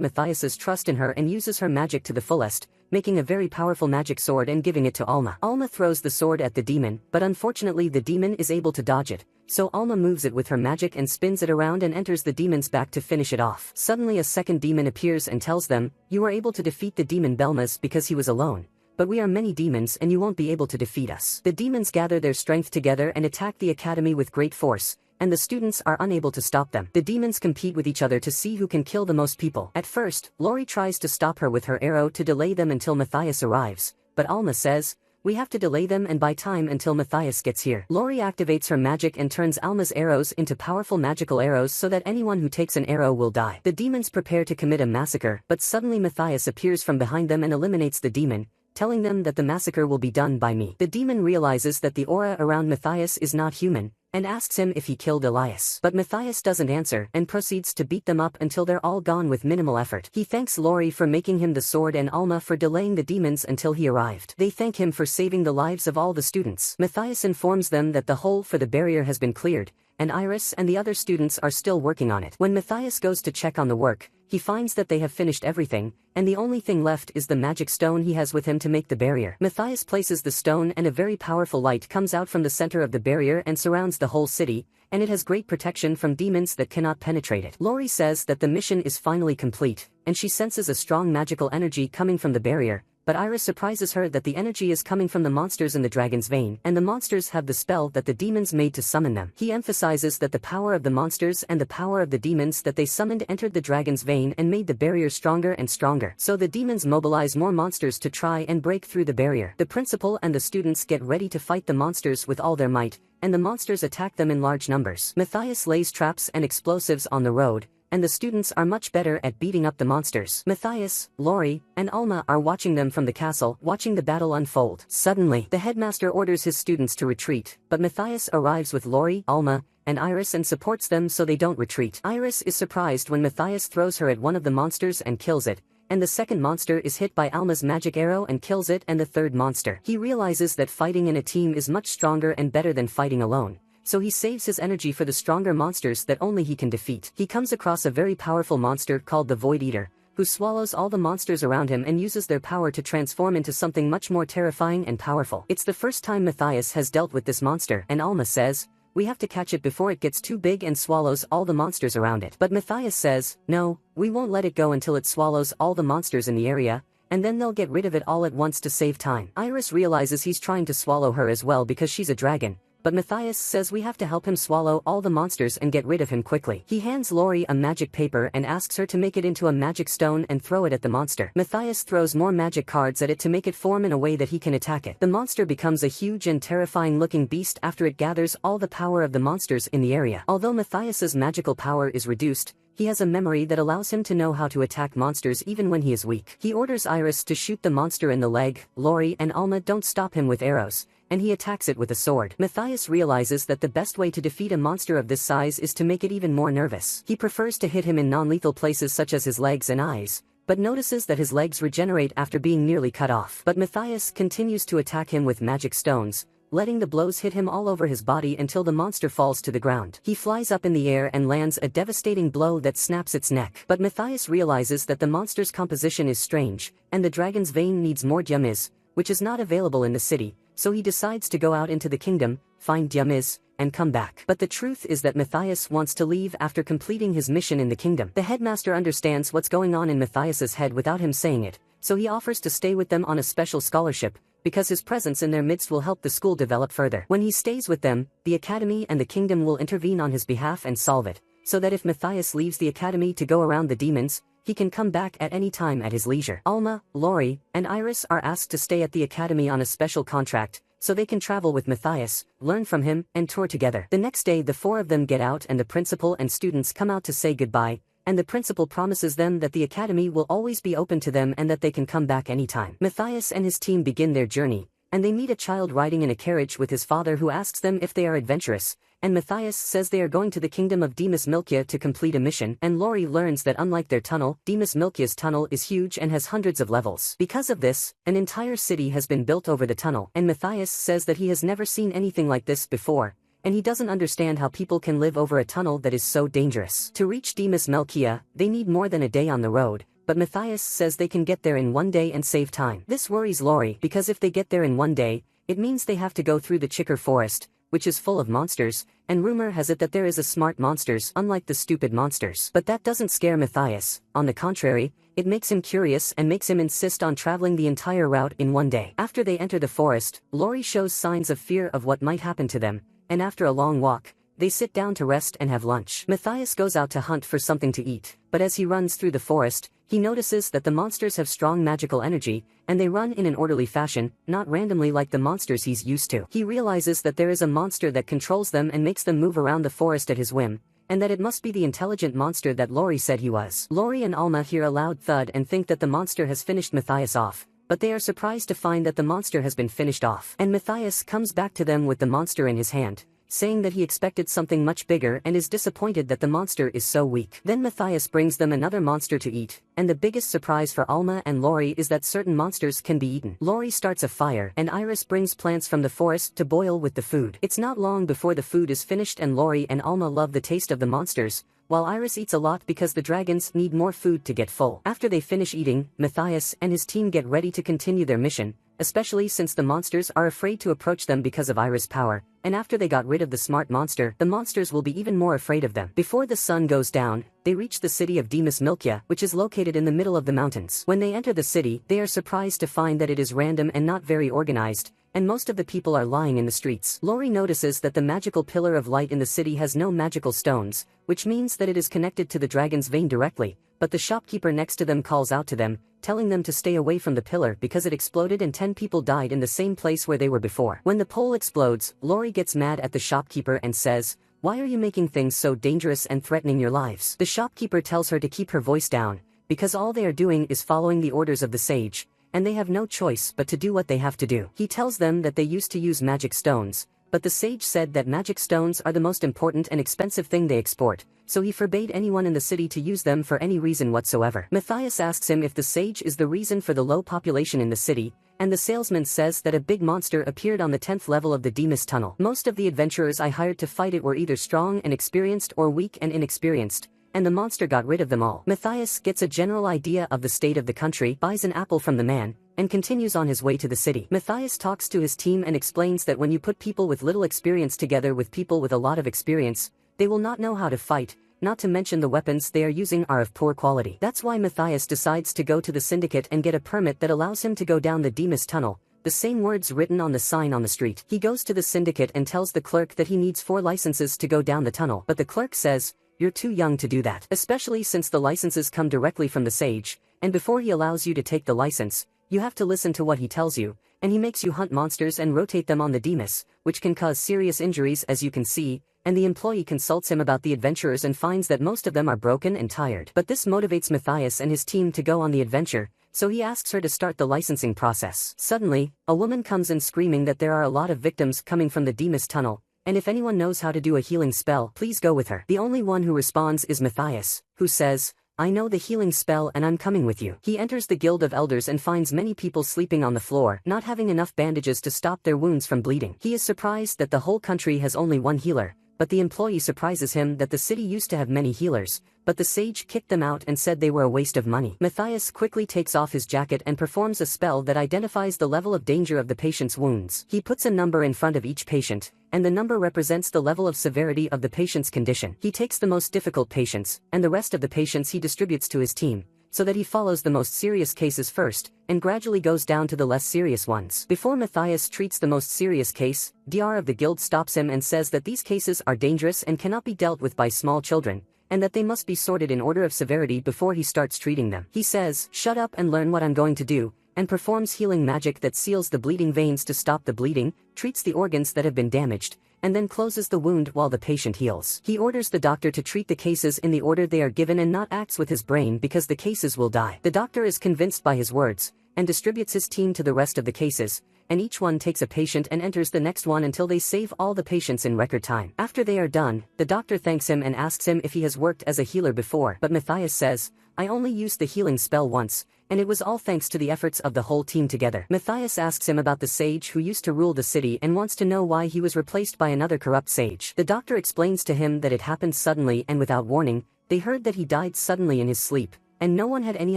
Matthias's trust in her and uses her magic to the fullest, making a very powerful magic sword and giving it to Alma. Alma throws the sword at the demon, but unfortunately the demon is able to dodge it, so Alma moves it with her magic and spins it around and enters the demon's back to finish it off. Suddenly a second demon appears and tells them, "You were able to defeat the demon Belmas because he was alone. But we are many demons and you won't be able to defeat us." The demons gather their strength together and attack the academy with great force, and the students are unable to stop them. The demons compete with each other to see who can kill the most people. At first, Lori tries to stop her with her arrow to delay them until Matthias arrives, but Alma says, "We have to delay them and buy time until Matthias gets here." Lori activates her magic and turns Alma's arrows into powerful magical arrows so that anyone who takes an arrow will die. The demons prepare to commit a massacre, but suddenly Matthias appears from behind them and eliminates the demon, telling them that the massacre will be done by me. The demon realizes that the aura around Matthias is not human, and asks him if he killed Elias. But Matthias doesn't answer and proceeds to beat them up until they're all gone with minimal effort. He thanks Lori for making him the sword and Alma for delaying the demons until he arrived. They thank him for saving the lives of all the students. Matthias informs them that the hole for the barrier has been cleared, and Iris and the other students are still working on it. When Matthias goes to check on the work, he finds that they have finished everything, and the only thing left is the magic stone he has with him to make the barrier. Matthias places the stone and a very powerful light comes out from the center of the barrier and surrounds the whole city, and it has great protection from demons that cannot penetrate it. Lori says that the mission is finally complete, and she senses a strong magical energy coming from the barrier, but Iris surprises her that the energy is coming from the monsters in the dragon's vein, and the monsters have the spell that the demons made to summon them. He emphasizes that the power of the monsters and the power of the demons that they summoned entered the dragon's vein and made the barrier stronger and stronger. So the demons mobilize more monsters to try and break through the barrier. The principal and the students get ready to fight the monsters with all their might, and the monsters attack them in large numbers. Matthias lays traps and explosives on the road, and the students are much better at beating up the monsters. Matthias, Lori, and Alma are watching them from the castle, watching the battle unfold. Suddenly, the headmaster orders his students to retreat, but Matthias arrives with Lori, Alma, and Iris and supports them so they don't retreat. Iris is surprised when Matthias throws her at one of the monsters and kills it, and the second monster is hit by Alma's magic arrow and kills it and the third monster. He realizes that fighting in a team is much stronger and better than fighting alone, so he saves his energy for the stronger monsters that only he can defeat. He comes across a very powerful monster called the Void Eater, who swallows all the monsters around him and uses their power to transform into something much more terrifying and powerful. It's the first time Matthias has dealt with this monster, and Alma says, "We have to catch it before it gets too big and swallows all the monsters around it." But Matthias says, "No, we won't let it go until it swallows all the monsters in the area, and then they'll get rid of it all at once to save time." Iris realizes he's trying to swallow her as well because she's a dragon, but Matthias says we have to help him swallow all the monsters and get rid of him quickly. He hands Lori a magic paper and asks her to make it into a magic stone and throw it at the monster. Matthias throws more magic cards at it to make it form in a way that he can attack it. The monster becomes a huge and terrifying looking beast after it gathers all the power of the monsters in the area. Although Matthias's magical power is reduced, he has a memory that allows him to know how to attack monsters even when he is weak. He orders Iris to shoot the monster in the leg. Lori and Alma don't stop him with arrows, and he attacks it with a sword. Matthias realizes that the best way to defeat a monster of this size is to make it even more nervous. He prefers to hit him in non-lethal places such as his legs and eyes, but notices that his legs regenerate after being nearly cut off. But Matthias continues to attack him with magic stones, letting the blows hit him all over his body until the monster falls to the ground. He flies up in the air and lands a devastating blow that snaps its neck. But Matthias realizes that the monster's composition is strange, and the dragon's vein needs more Dyamis, which is not available in the city, so he decides to go out into the kingdom, find Dyamis, and come back. But the truth is that Matthias wants to leave after completing his mission in the kingdom. The headmaster understands what's going on in Matthias's head without him saying it, so he offers to stay with them on a special scholarship, because his presence in their midst will help the school develop further. When he stays with them, the academy and the kingdom will intervene on his behalf and solve it, so that if Matthias leaves the academy to go around the demons, he can come back at any time at his leisure. Alma, Lori, and Iris are asked to stay at the academy on a special contract, so they can travel with Matthias, learn from him, and tour together. The next day the four of them get out and the principal and students come out to say goodbye, and the principal promises them that the academy will always be open to them and that they can come back anytime. Matthias and his team begin their journey, and they meet a child riding in a carriage with his father who asks them if they are adventurous, and Matthias says they are going to the kingdom of Demus Milkia to complete a mission, and Lori learns that unlike their tunnel, Demus Milkia's tunnel is huge and has hundreds of levels. Because of this, an entire city has been built over the tunnel, and Matthias says that he has never seen anything like this before, and he doesn't understand how people can live over a tunnel that is so dangerous. To reach Demus Milkia, they need more than a day on the road, but Matthias says they can get there in 1 day and save time. This worries Lori because if they get there in 1 day, it means they have to go through the Chicker Forest, which is full of monsters, and rumor has it that there is a smart monsters unlike the stupid monsters. But that doesn't scare Matthias, on the contrary, it makes him curious and makes him insist on traveling the entire route in 1 day. After they enter the forest, Lori shows signs of fear of what might happen to them, and after a long walk, they sit down to rest and have lunch. Matthias goes out to hunt for something to eat, but as he runs through the forest, he notices that the monsters have strong magical energy, and they run in an orderly fashion, not randomly like the monsters he's used to. He realizes that there is a monster that controls them and makes them move around the forest at his whim, and that it must be the intelligent monster that Lori said he was. Lori and Alma hear a loud thud and think that the monster has finished Matthias off, but they are surprised to find that the monster has been finished off. And Matthias comes back to them with the monster in his hand, saying that he expected something much bigger and is disappointed that the monster is so weak. Then Matthias brings them another monster to eat, and the biggest surprise for Alma and Lori is that certain monsters can be eaten. Lori starts a fire and Iris brings plants from the forest to boil with the food. It's not long before the food is finished and Lori and Alma love the taste of the monsters, while Iris eats a lot because the dragons need more food to get full. After they finish eating, Matthias and his team get ready to continue their mission, especially since the monsters are afraid to approach them because of Iris' power, and after they got rid of the smart monster, the monsters will be even more afraid of them. Before the sun goes down, they reach the city of Demus Milkia, which is located in the middle of the mountains. When they enter the city, they are surprised to find that it is random and not very organized, and most of the people are lying in the streets. Lori notices that the magical pillar of light in the city has no magical stones, which means that it is connected to the dragon's vein directly, but the shopkeeper next to them calls out to them, telling them to stay away from the pillar because it exploded and 10 people died in the same place where they were before. When the pole explodes, Lori gets mad at the shopkeeper and says, "Why are you making things so dangerous and threatening your lives?" The shopkeeper tells her to keep her voice down, because all they are doing is following the orders of the sage, and they have no choice but to do what they have to do. He tells them that they used to use magic stones, but the sage said that magic stones are the most important and expensive thing they export, so he forbade anyone in the city to use them for any reason whatsoever. Matthias asks him if the sage is the reason for the low population in the city, and the salesman says that a big monster appeared on the 10th level of the Demus tunnel. Most of the adventurers I hired to fight it were either strong and experienced or weak and inexperienced, and the monster got rid of them all. Matthias gets a general idea of the state of the country, buys an apple from the man, and continues on his way to the city. Matthias talks to his team and explains that when you put people with little experience together with people with a lot of experience, they will not know how to fight, not to mention the weapons they are using are of poor quality. That's why Matthias decides to go to the syndicate and get a permit that allows him to go down the Demus tunnel, the same words written on the sign on the street. He goes to the syndicate and tells the clerk that he needs 4 licenses to go down the tunnel, but the clerk says, "You're too young to do that," especially since the licenses come directly from the sage, and before he allows you to take the license, you have to listen to what he tells you, and he makes you hunt monsters and rotate them on the Demus, which can cause serious injuries as you can see, and the employee consults him about the adventurers and finds that most of them are broken and tired. But this motivates Matthias and his team to go on the adventure, so he asks her to start the licensing process. Suddenly, a woman comes in screaming that there are a lot of victims coming from the Demus tunnel, and if anyone knows how to do a healing spell, please go with her. The only one who responds is Matthias, who says, "I know the healing spell and I'm coming with you." He enters the Guild of Elders and finds many people sleeping on the floor, not having enough bandages to stop their wounds from bleeding. He is surprised that the whole country has only one healer, but the employee surprises him that the city used to have many healers, but the sage kicked them out and said they were a waste of money. Matthias quickly takes off his jacket and performs a spell that identifies the level of danger of the patient's wounds. He puts a number in front of each patient, and the number represents the level of severity of the patient's condition. He takes the most difficult patients, and the rest of the patients he distributes to his team, so that he follows the most serious cases first, and gradually goes down to the less serious ones. Before Matthias treats the most serious case, Dr. of the guild stops him and says that these cases are dangerous and cannot be dealt with by small children, and that they must be sorted in order of severity before he starts treating them. He says, "Shut up and learn what I'm going to do," and performs healing magic that seals the bleeding veins to stop the bleeding, treats the organs that have been damaged, and then closes the wound while the patient heals. He orders the doctor to treat the cases in the order they are given and not acts with his brain because the cases will die. The doctor is convinced by his words, and distributes his team to the rest of the cases, and each one takes a patient and enters the next one until they save all the patients in record time. After they are done, the doctor thanks him and asks him if he has worked as a healer before, but Matthias says, "I only used the healing spell once, and it was all thanks to the efforts of the whole team together." Matthias asks him about the sage who used to rule the city and wants to know why he was replaced by another corrupt sage. The doctor explains to him that it happened suddenly and without warning. They heard that he died suddenly in his sleep, and no one had any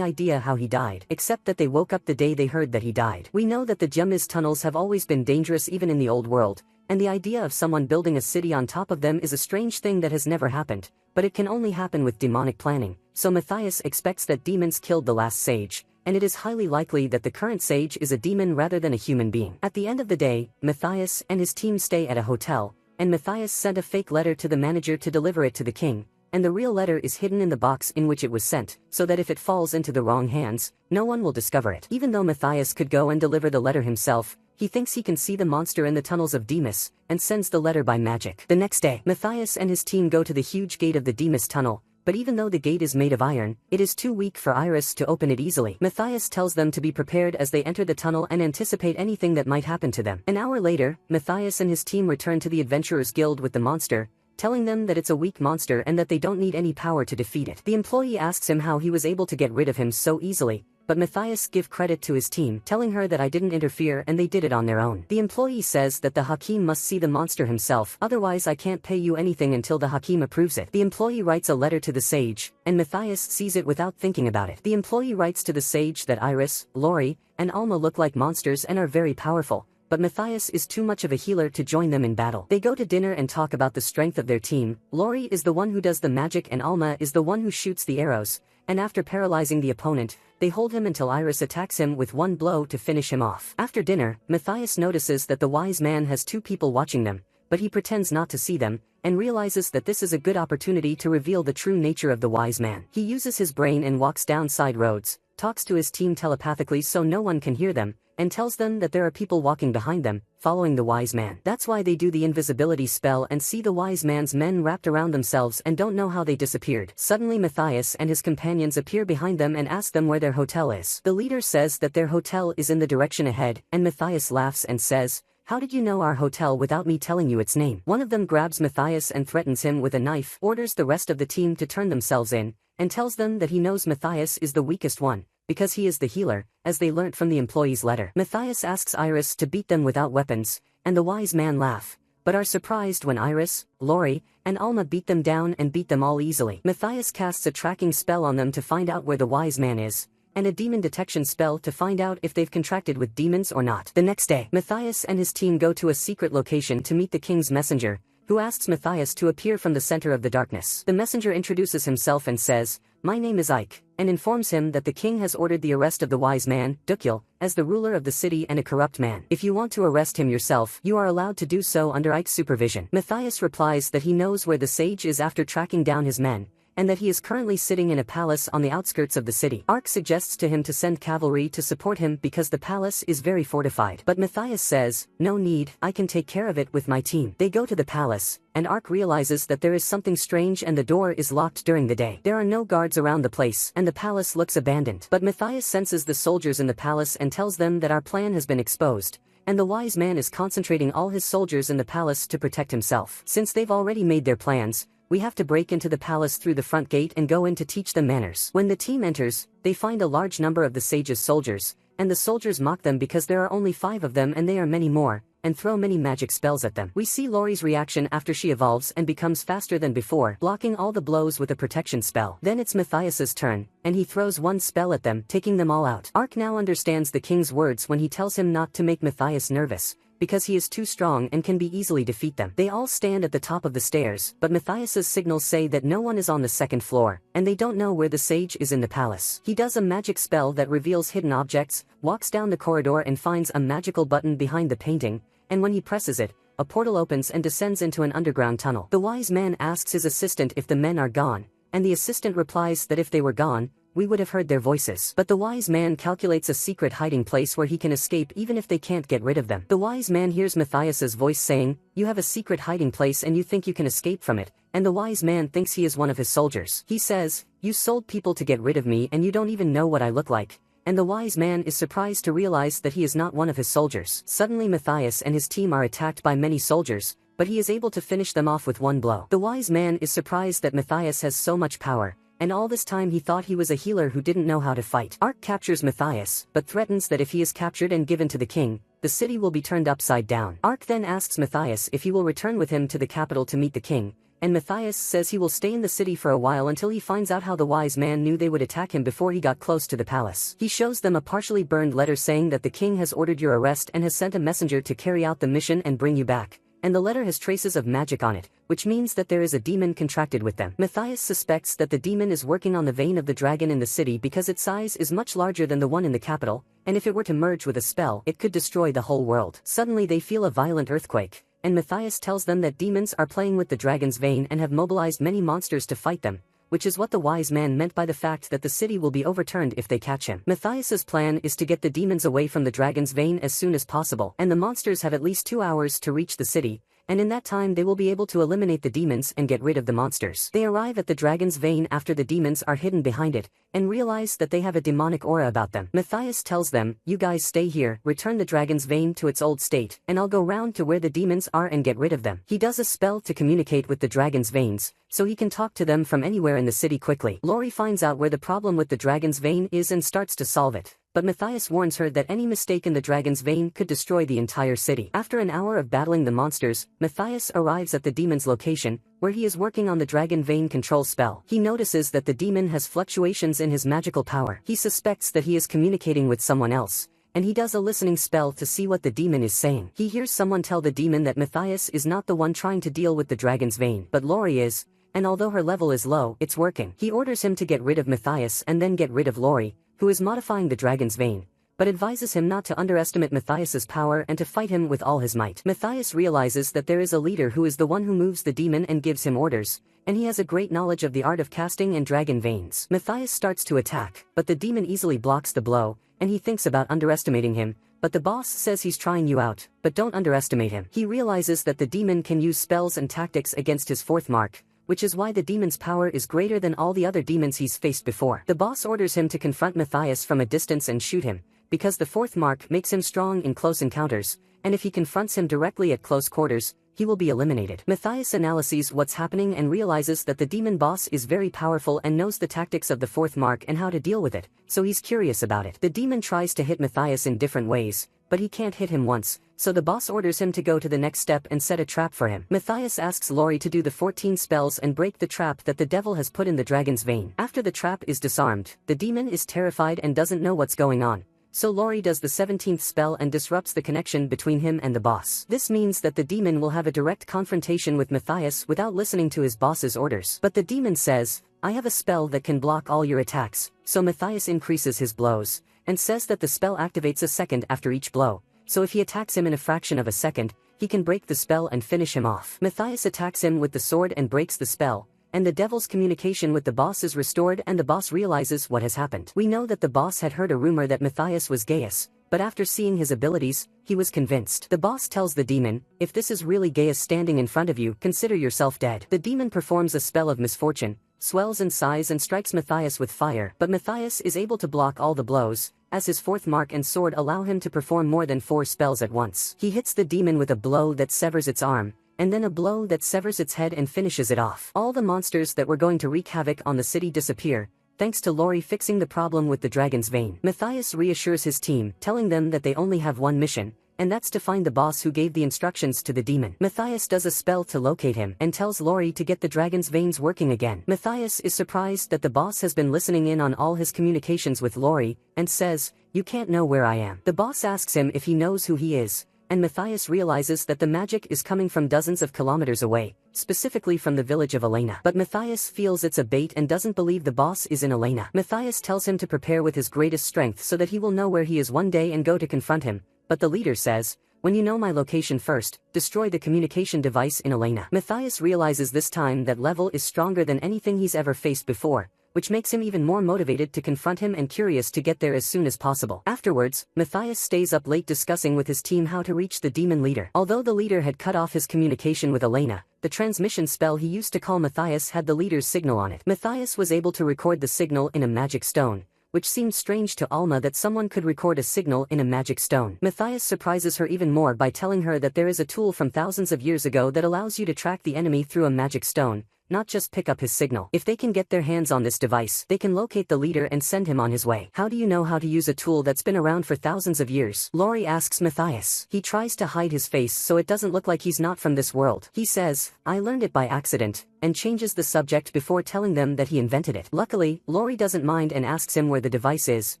idea how he died, except that they woke up the day they heard that he died. We know that the Jummis tunnels have always been dangerous even in the old world, and the idea of someone building a city on top of them is a strange thing that has never happened, but it can only happen with demonic planning. So Matthias expects that demons killed the last sage, and it is highly likely that the current sage is a demon rather than a human being. At the end of the day, Matthias and his team stay at a hotel, and Matthias sent a fake letter to the manager to deliver it to the king, and the real letter is hidden in the box in which it was sent, so that if it falls into the wrong hands, no one will discover it. Even though Matthias could go and deliver the letter himself, he thinks he can see the monster in the tunnels of Demas, and sends the letter by magic. The next day, Matthias and his team go to the huge gate of the Demas tunnel, but even though the gate is made of iron, it is too weak for Iris to open it easily. Matthias tells them to be prepared as they enter the tunnel and anticipate anything that might happen to them. An hour later, Matthias and his team return to the Adventurers Guild with the monster, telling them that it's a weak monster and that they don't need any power to defeat it. The employee asks him how he was able to get rid of him so easily, but Matthias gives credit to his team, telling her that I didn't interfere and they did it on their own. The employee says that the Hakim must see the monster himself, otherwise I can't pay you anything until the Hakim approves it. The employee writes a letter to the sage, and Matthias sees it without thinking about it. The employee writes to the sage that Iris, Lori, and Alma look like monsters and are very powerful, but Matthias is too much of a healer to join them in battle. They go to dinner and talk about the strength of their team. Lori is the one who does the magic and Alma is the one who shoots the arrows, and after paralyzing the opponent, they hold him until Iris attacks him with one blow to finish him off. After dinner, Matthias notices that the wise man has two people watching them, but he pretends not to see them, and realizes that this is a good opportunity to reveal the true nature of the wise man. He uses his brain and walks down side roads, talks to his team telepathically so no one can hear them, and tells them that there are people walking behind them, following the wise man. That's why they do the invisibility spell and see the wise man's men wrapped around themselves and don't know how they disappeared. Suddenly Matthias and his companions appear behind them and ask them where their hotel is. The leader says that their hotel is in the direction ahead, and Matthias laughs and says, "How did you know our hotel without me telling you its name?" One of them grabs Matthias and threatens him with a knife, orders the rest of the team to turn themselves in, and tells them that he knows Matthias is the weakest one, because he is the healer, as they learnt from the employee's letter. Matthias asks Iris to beat them without weapons, and the wise man laugh, but are surprised when Iris, Lori, and Alma beat them down and beat them all easily. Matthias casts a tracking spell on them to find out where the wise man is, and a demon detection spell to find out if they've contracted with demons or not. The next day, Matthias and his team go to a secret location to meet the king's messenger, who asks Matthias to appear from the center of the darkness. The messenger introduces himself and says, "My name is Ike," and informs him that the king has ordered the arrest of the wise man, Dukyul, as the ruler of the city and a corrupt man. If you want to arrest him yourself, you are allowed to do so under Ike's supervision. Matthias replies that he knows where the sage is after tracking down his men, and that he is currently sitting in a palace on the outskirts of the city. Ark suggests to him to send cavalry to support him because the palace is very fortified. But Matthias says, "No need, I can take care of it with my team." They go to the palace, and Ark realizes that there is something strange and the door is locked during the day. There are no guards around the place, and the palace looks abandoned. But Matthias senses the soldiers in the palace and tells them that our plan has been exposed, and the wise man is concentrating all his soldiers in the palace to protect himself. Since they've already made their plans, we have to break into the palace through the front gate and go in to teach them manners. When the team enters, they find a large number of the sage's soldiers, and the soldiers mock them because there are only 5 of them and they are many more, and throw many magic spells at them. We see Lori's reaction after she evolves and becomes faster than before, blocking all the blows with a protection spell. Then it's Matthias's turn, and he throws one spell at them, taking them all out. Ark now understands the king's words when he tells him not to make Matthias nervous, because he is too strong and can be easily defeat them. They all stand at the top of the stairs, but Matthias's signals say that no one is on the second floor, and they don't know where the sage is in the palace. He does a magic spell that reveals hidden objects, walks down the corridor and finds a magical button behind the painting, and when he presses it, a portal opens and descends into an underground tunnel. The wise man asks his assistant if the men are gone, and the assistant replies that if they were gone, we would have heard their voices. But the wise man calculates a secret hiding place where he can escape even if they can't get rid of them. The wise man hears Matthias's voice saying, "You have a secret hiding place and you think you can escape from it," and the wise man thinks he is one of his soldiers. He says, "You sold people to get rid of me and you don't even know what I look like." And the wise man is surprised to realize that he is not one of his soldiers. Suddenly Matthias and his team are attacked by many soldiers, but he is able to finish them off with one blow. The wise man is surprised that Matthias has so much power, and all this time he thought he was a healer who didn't know how to fight. Ark captures Matthias, but threatens that if he is captured and given to the king, the city will be turned upside down. Ark then asks Matthias if he will return with him to the capital to meet the king, and Matthias says he will stay in the city for a while until he finds out how the wise man knew they would attack him before he got close to the palace. He shows them a partially burned letter saying that the king has ordered your arrest and has sent a messenger to carry out the mission and bring you back, and the letter has traces of magic on it, which means that there is a demon contracted with them. Matthias suspects that the demon is working on the vein of the dragon in the city because its size is much larger than the one in the capital, and if it were to merge with a spell it could destroy the whole world. Suddenly they feel a violent earthquake, and Matthias tells them that demons are playing with the dragon's vein and have mobilized many monsters to fight them, which is what the wise man meant by the fact that the city will be overturned if they catch him. Matthias's plan is to get the demons away from the dragon's vein as soon as possible, and the monsters have at least 2 hours to reach the city, and in that time they will be able to eliminate the demons and get rid of the monsters. They arrive at the dragon's vein after the demons are hidden behind it, and realize that they have a demonic aura about them. Matthias tells them, "You guys stay here, return the dragon's vein to its old state, and I'll go round to where the demons are and get rid of them." He does a spell to communicate with the dragon's veins, so he can talk to them from anywhere in the city quickly. Lori finds out where the problem with the dragon's vein is and starts to solve it, but Matthias warns her that any mistake in the dragon's vein could destroy the entire city. After an hour of battling the monsters, Matthias arrives at the demon's location, where he is working on the dragon vein control spell. He notices that the demon has fluctuations in his magical power. He suspects that he is communicating with someone else, and he does a listening spell to see what the demon is saying. He hears someone tell the demon that Matthias is not the one trying to deal with the dragon's vein, but Lori is, and although her level is low, it's working. He orders him to get rid of Matthias and then get rid of Lori, who is modifying the dragon's vein, but advises him not to underestimate Matthias's power and to fight him with all his might. Matthias realizes that there is a leader who is the one who moves the demon and gives him orders, and he has a great knowledge of the art of casting and dragon veins. Matthias starts to attack, but the demon easily blocks the blow, and he thinks about underestimating him, but the boss says he's trying you out, but don't underestimate him. He realizes that the demon can use spells and tactics against his fourth mark, which is why the demon's power is greater than all the other demons he's faced before. The boss orders him to confront Matthias from a distance and shoot him, because the fourth mark makes him strong in close encounters, and if he confronts him directly at close quarters, he will be eliminated. Matthias analyzes what's happening and realizes that the demon boss is very powerful and knows the tactics of the fourth mark and how to deal with it, so he's curious about it. The demon tries to hit Matthias in different ways, but he can't hit him once, so the boss orders him to go to the next step and set a trap for him. Matthias asks Lori to do the 14 spells and break the trap that the devil has put in the dragon's vein. After the trap is disarmed, the demon is terrified and doesn't know what's going on, so Lori does the 17th spell and disrupts the connection between him and the boss. This means that the demon will have a direct confrontation with Matthias without listening to his boss's orders. But the demon says, "I have a spell that can block all your attacks," so Matthias increases his blows, and says that the spell activates a second after each blow, so if he attacks him in a fraction of a second, he can break the spell and finish him off. Matthias attacks him with the sword and breaks the spell, and the devil's communication with the boss is restored and the boss realizes what has happened. We know that the boss had heard a rumor that Matthias was Gaius, but after seeing his abilities, he was convinced. The boss tells the demon, "If this is really Gaius standing in front of you, consider yourself dead." The demon performs a spell of misfortune, swells in size and strikes Matthias with fire, but Matthias is able to block all the blows, as his fourth mark and sword allow him to perform more than 4 spells at once. He hits the demon with a blow that severs its arm, and then a blow that severs its head and finishes it off. All the monsters that were going to wreak havoc on the city disappear, thanks to Lori fixing the problem with the dragon's vein. Matthias reassures his team, telling them that they only have one mission, and that's to find the boss who gave the instructions to the demon. Matthias does a spell to locate him and tells Lori to get the dragon's veins working again. Matthias is surprised that the boss has been listening in on all his communications with Lori, and says, "You can't know where I am." The boss asks him if he knows who he is, and Matthias realizes that the magic is coming from dozens of kilometers away, specifically from the village of Elena. But Matthias feels it's a bait and doesn't believe the boss is in Elena. Matthias tells him to prepare with his greatest strength so that he will know where he is one day and go to confront him, but the leader says, "When you know my location first, destroy the communication device in Elena." Matthias realizes this time that level is stronger than anything he's ever faced before, which makes him even more motivated to confront him and curious to get there as soon as possible. Afterwards, Matthias stays up late discussing with his team how to reach the demon leader. Although the leader had cut off his communication with Elena, the transmission spell he used to call Matthias had the leader's signal on it. Matthias was able to record the signal in a magic stone, which seemed strange to Alma that someone could record a signal in a magic stone. Matthias surprises her even more by telling her that there is a tool from thousands of years ago that allows you to track the enemy through a magic stone, not just pick up his signal. If they can get their hands on this device, they can locate the leader and send him on his way. How do you know how to use a tool that's been around for thousands of years? Lori asks Matthias. He tries to hide his face so it doesn't look like he's not from this world. He says, I learned it by accident, and changes the subject before telling them that he invented it. Luckily, Lori doesn't mind and asks him where the device is,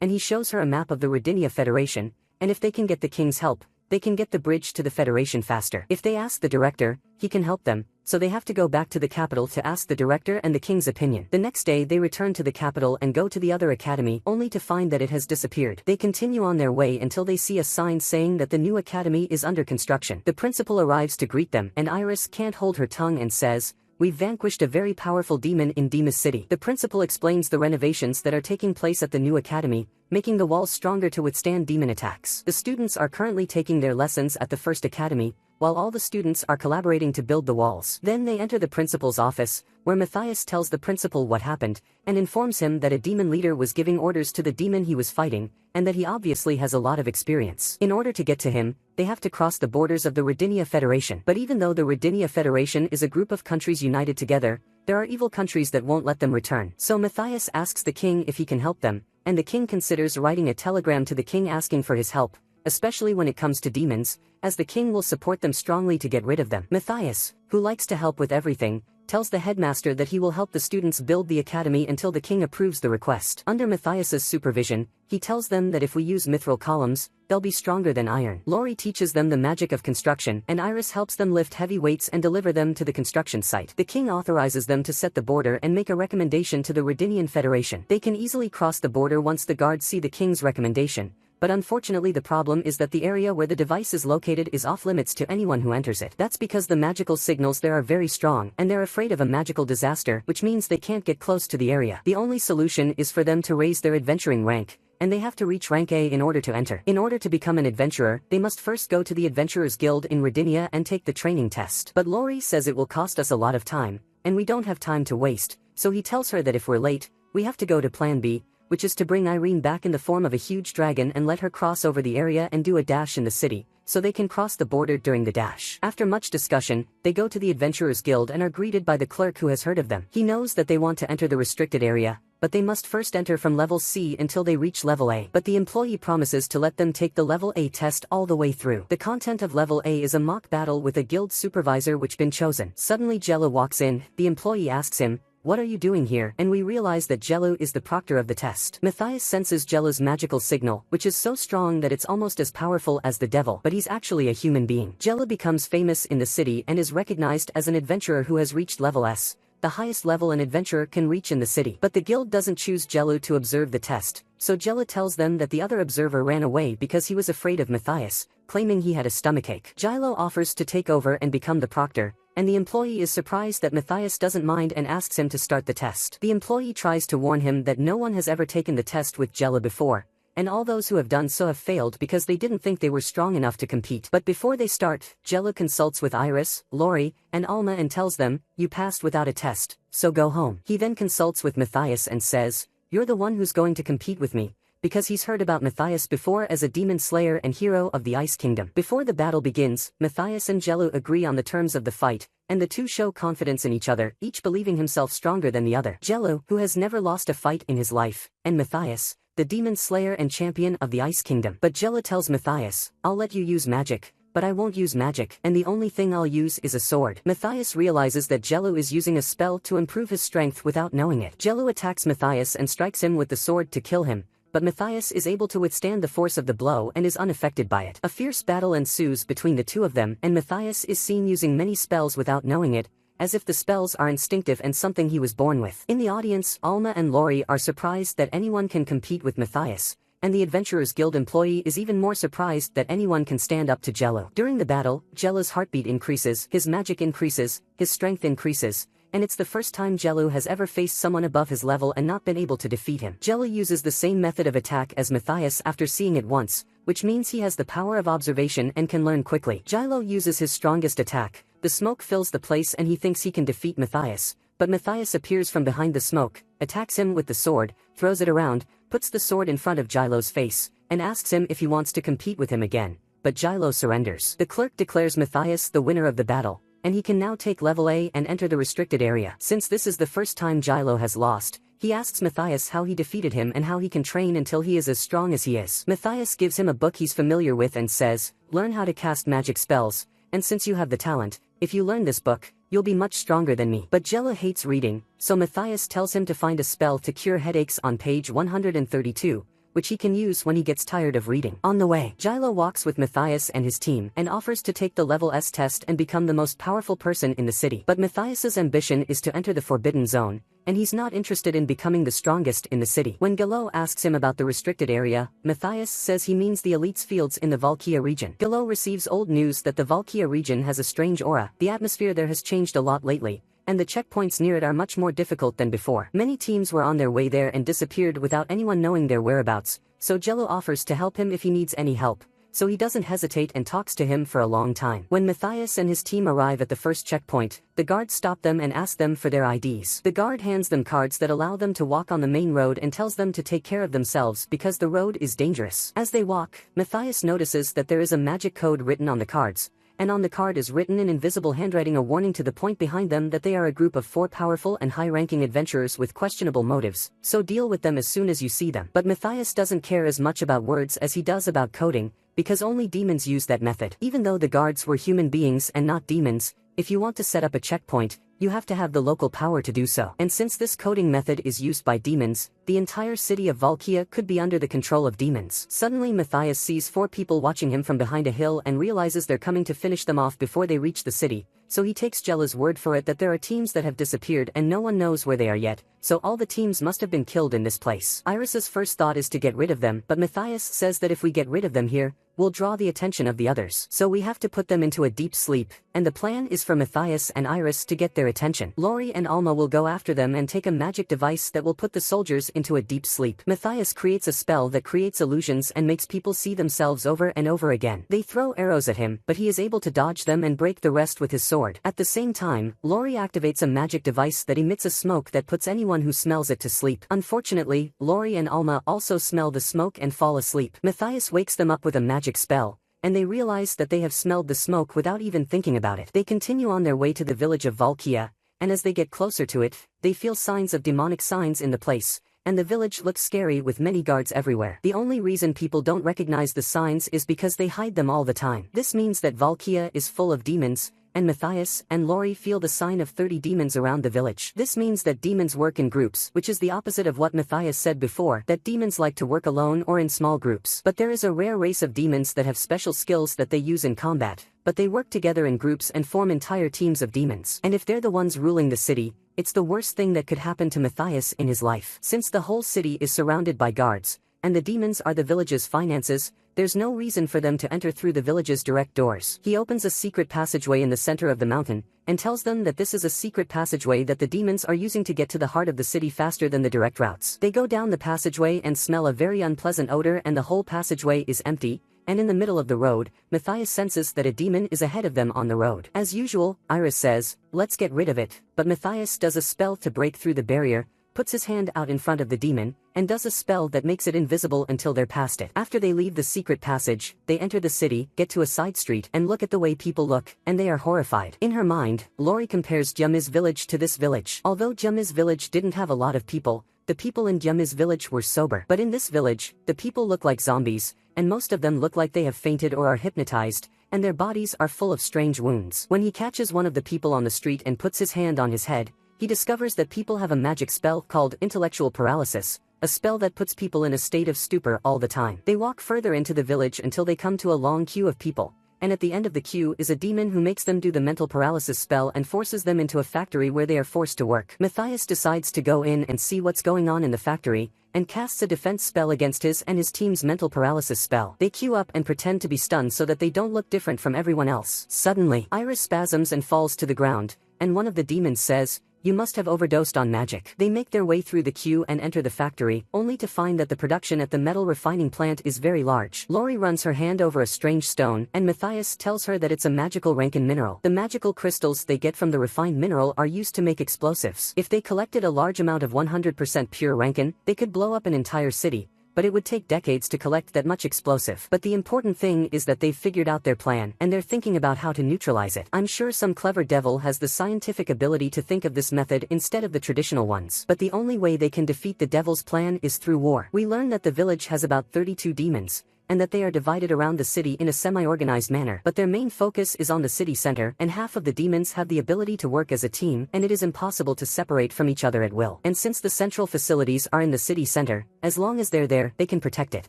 and he shows her a map of the Rodinia Federation, and if they can get the king's help, they can get the bridge to the Federation faster. If they ask the director, he can help them, so they have to go back to the capital to ask the director and the king's opinion. The next day they return to the capital and go to the other academy, only to find that it has disappeared. They continue on their way until they see a sign saying that the new academy is under construction. The principal arrives to greet them, and Iris can't hold her tongue and says, We've vanquished a very powerful demon in Demas City. The principal explains the renovations that are taking place at the new academy, making the walls stronger to withstand demon attacks. The students are currently taking their lessons at the first academy, while all the students are collaborating to build the walls. Then they enter the principal's office, where Matthias tells the principal what happened, and informs him that a demon leader was giving orders to the demon he was fighting, and that he obviously has a lot of experience. In order to get to him, they have to cross the borders of the Rodinia Federation. But even though the Rodinia Federation is a group of countries united together, there are evil countries that won't let them return. So Matthias asks the king if he can help them, and the king considers writing a telegram to the king asking for his help, especially when it comes to demons, as the king will support them strongly to get rid of them. Matthias, who likes to help with everything, tells the headmaster that he will help the students build the academy until the king approves the request. Under Matthias's supervision, he tells them that if we use mithril columns, they'll be stronger than iron. Lori teaches them the magic of construction, and Iris helps them lift heavy weights and deliver them to the construction site. The king authorizes them to set the border and make a recommendation to the Rodinian Federation. They can easily cross the border once the guards see the king's recommendation, but unfortunately the problem is that the area where the device is located is off-limits to anyone who enters it. That's because the magical signals there are very strong, and they're afraid of a magical disaster, which means they can't get close to the area. The only solution is for them to raise their adventuring rank, and they have to reach rank A in order to enter. In order to become an adventurer, they must first go to the Adventurers Guild in Rodinia and take the training test. But Lori says it will cost us a lot of time, and we don't have time to waste, so he tells her that if we're late, we have to go to Plan B, which is to bring Irene back in the form of a huge dragon and let her cross over the area and do a dash in the city, so they can cross the border during the dash. After much discussion, they go to the Adventurers Guild and are greeted by the clerk who has heard of them. He knows that they want to enter the restricted area, but they must first enter from level C until they reach level A. But the employee promises to let them take the level A test all the way through. The content of level A is a mock battle with a guild supervisor which been chosen. Suddenly Jello walks in, the employee asks him, "What are you doing here?" And we realize that Jello is the proctor of the test. Matthias senses Jello's magical signal, which is so strong that it's almost as powerful as the devil, but he's actually a human being. Jello becomes famous in the city and is recognized as an adventurer who has reached level S, the highest level an adventurer can reach in the city. But the guild doesn't choose Jello to observe the test, so Jello tells them that the other observer ran away because he was afraid of Matthias, claiming he had a stomachache. Jello offers to take over and become the proctor, and the employee is surprised that Matthias doesn't mind and asks him to start the test. The employee tries to warn him that no one has ever taken the test with Jello before, and all those who have done so have failed because they didn't think they were strong enough to compete. But before they start, Jello consults with Iris, Lori, and Alma and tells them, "You passed without a test, so go home." He then consults with Matthias and says, "You're the one who's going to compete with me," because he's heard about Matthias before as a demon slayer and hero of the Ice Kingdom. Before the battle begins, Matthias and Jello agree on the terms of the fight, and the two show confidence in each other, each believing himself stronger than the other. Jello, who has never lost a fight in his life, and Matthias, the demon slayer and champion of the Ice Kingdom. But Jello tells Matthias, "I'll let you use magic, but I won't use magic, and the only thing I'll use is a sword." Matthias realizes that Jello is using a spell to improve his strength without knowing it. Jello attacks Matthias and strikes him with the sword to kill him, but Matthias is able to withstand the force of the blow and is unaffected by it. A fierce battle ensues between the two of them, and Matthias is seen using many spells without knowing it, as if the spells are instinctive and something he was born with. In the audience, Alma and Lori are surprised that anyone can compete with Matthias, and the Adventurers Guild employee is even more surprised that anyone can stand up to Jello. During the battle, Jello's heartbeat increases, his magic increases, his strength increases, and it's the first time Yahello has ever faced someone above his level and not been able to defeat him. Yahello uses the same method of attack as Matthias after seeing it once, which means he has the power of observation and can learn quickly. Yahello uses his strongest attack. The smoke fills the place and he thinks he can defeat Matthias, but Matthias appears from behind the smoke, attacks him with the sword, throws it around, puts the sword in front of Yahello's face, and asks him if he wants to compete with him again, but Yahello surrenders. The clerk declares Matthias the winner of the battle, and he can now take level A and enter the restricted area. Since this is the first time Yahello has lost, he asks Matthias how he defeated him and how he can train until he is as strong as he is. Matthias gives him a book he's familiar with and says, "Learn how to cast magic spells, and since you have the talent, if you learn this book, you'll be much stronger than me." But Yahello hates reading, so Matthias tells him to find a spell to cure headaches on page 132, which he can use when he gets tired of reading. On the way, Yahello walks with Matthias and his team and offers to take the level S test and become the most powerful person in the city. But Matthias's ambition is to enter the Forbidden Zone, and he's not interested in becoming the strongest in the city. When Yahello asks him about the restricted area, Matthias says he means the elite's fields in the Valkia region. Yahello receives old news that the Valkia region has a strange aura. The atmosphere there has changed a lot lately, and the checkpoints near it are much more difficult than before. Many teams were on their way there and disappeared without anyone knowing their whereabouts, so Yahello offers to help him if he needs any help, so he doesn't hesitate and talks to him for a long time. When Matthias and his team arrive at the first checkpoint, the guards stop them and ask them for their IDs. The guard hands them cards that allow them to walk on the main road and tells them to take care of themselves because the road is dangerous. As they walk, Matthias notices that there is a magic code written on the cards, and on the card is written in invisible handwriting a warning to the point behind them that they are a group of 4 powerful and high-ranking adventurers with questionable motives, so deal with them as soon as you see them. But Matthias doesn't care as much about words as he does about coding, because only demons use that method. Even though the guards were human beings and not demons, if you want to set up a checkpoint, you have to have the local power to do so. And since this coding method is used by demons, the entire city of Valkia could be under the control of demons. Suddenly Matthias sees 4 people watching him from behind a hill and realizes they're coming to finish them off before they reach the city, so he takes Yahello's word for it that there are teams that have disappeared and no one knows where they are yet, so all the teams must have been killed in this place. Iris's first thought is to get rid of them, but Matthias says that if we get rid of them here, we'll draw the attention of the others. So we have to put them into a deep sleep, and the plan is for Matthias and Iris to get their attention. Lori and Alma will go after them and take a magic device that will put the soldiers into a deep sleep. Matthias creates a spell that creates illusions and makes people see themselves over and over again. They throw arrows at him, but he is able to dodge them and break the rest with his sword. At the same time, Lori activates a magic device that emits a smoke that puts anyone who smells it to sleep. Unfortunately, Lori and Alma also smell the smoke and fall asleep. Matthias wakes them up with a magic spell, and they realize that they have smelled the smoke without even thinking about it. They continue on their way to the village of Valkia, and as they get closer to it, they feel signs of demonic signs in the place, and the village looks scary with many guards everywhere. The only reason people don't recognize the signs is because they hide them all the time. This means that Valkia is full of demons, and Matthias and Lori feel the sign of 30 demons around the village. This means that demons work in groups, which is the opposite of what Matthias said before, that demons like to work alone or in small groups. But there is a rare race of demons that have special skills that they use in combat, but they work together in groups and form entire teams of demons. And if they're the ones ruling the city, it's the worst thing that could happen to Matthias in his life. Since the whole city is surrounded by guards, and the demons are the village's finances, there's no reason for them to enter through the village's direct doors. He opens a secret passageway in the center of the mountain, and tells them that this is a secret passageway that the demons are using to get to the heart of the city faster than the direct routes. They go down the passageway and smell a very unpleasant odor, and the whole passageway is empty, and in the middle of the road, Matthias senses that a demon is ahead of them on the road. As usual, Iris says, "Let's get rid of it," but Matthias does a spell to break through the barrier, puts his hand out in front of the demon, and does a spell that makes it invisible until they're past it. After they leave the secret passage, they enter the city, get to a side street, and look at the way people look, and they are horrified. In her mind, Lori compares Jami's village to this village. Although Jami's village didn't have a lot of people, the people in Jami's village were sober. But in this village, the people look like zombies, and most of them look like they have fainted or are hypnotized, and their bodies are full of strange wounds. When he catches one of the people on the street and puts his hand on his head, he discovers that people have a magic spell called intellectual paralysis, a spell that puts people in a state of stupor all the time. They walk further into the village until they come to a long queue of people, and at the end of the queue is a demon who makes them do the mental paralysis spell and forces them into a factory where they are forced to work. Matthias decides to go in and see what's going on in the factory, and casts a defense spell against his and his team's mental paralysis spell. They queue up and pretend to be stunned so that they don't look different from everyone else. Suddenly, Iris spasms and falls to the ground, and one of the demons says, You must have overdosed on magic. They make their way through the queue and enter the factory, only to find that the production at the metal refining plant is very large. Lori runs her hand over a strange stone, and Matthias tells her that it's a magical rankin mineral. The magical crystals they get from the refined mineral are used to make explosives. If they collected a large amount of 100% pure rankin, they could blow up an entire city, but it would take decades to collect that much explosive. But the important thing is that they've figured out their plan, and they're thinking about how to neutralize it. I'm sure some clever devil has the scientific ability to think of this method instead of the traditional ones. But the only way they can defeat the devil's plan is through war. We learn that the village has about 32 demons, and that they are divided around the city in a semi-organized manner. But their main focus is on the city center, and half of the demons have the ability to work as a team, and it is impossible to separate from each other at will. And since the central facilities are in the city center, as long as they're there, they can protect it.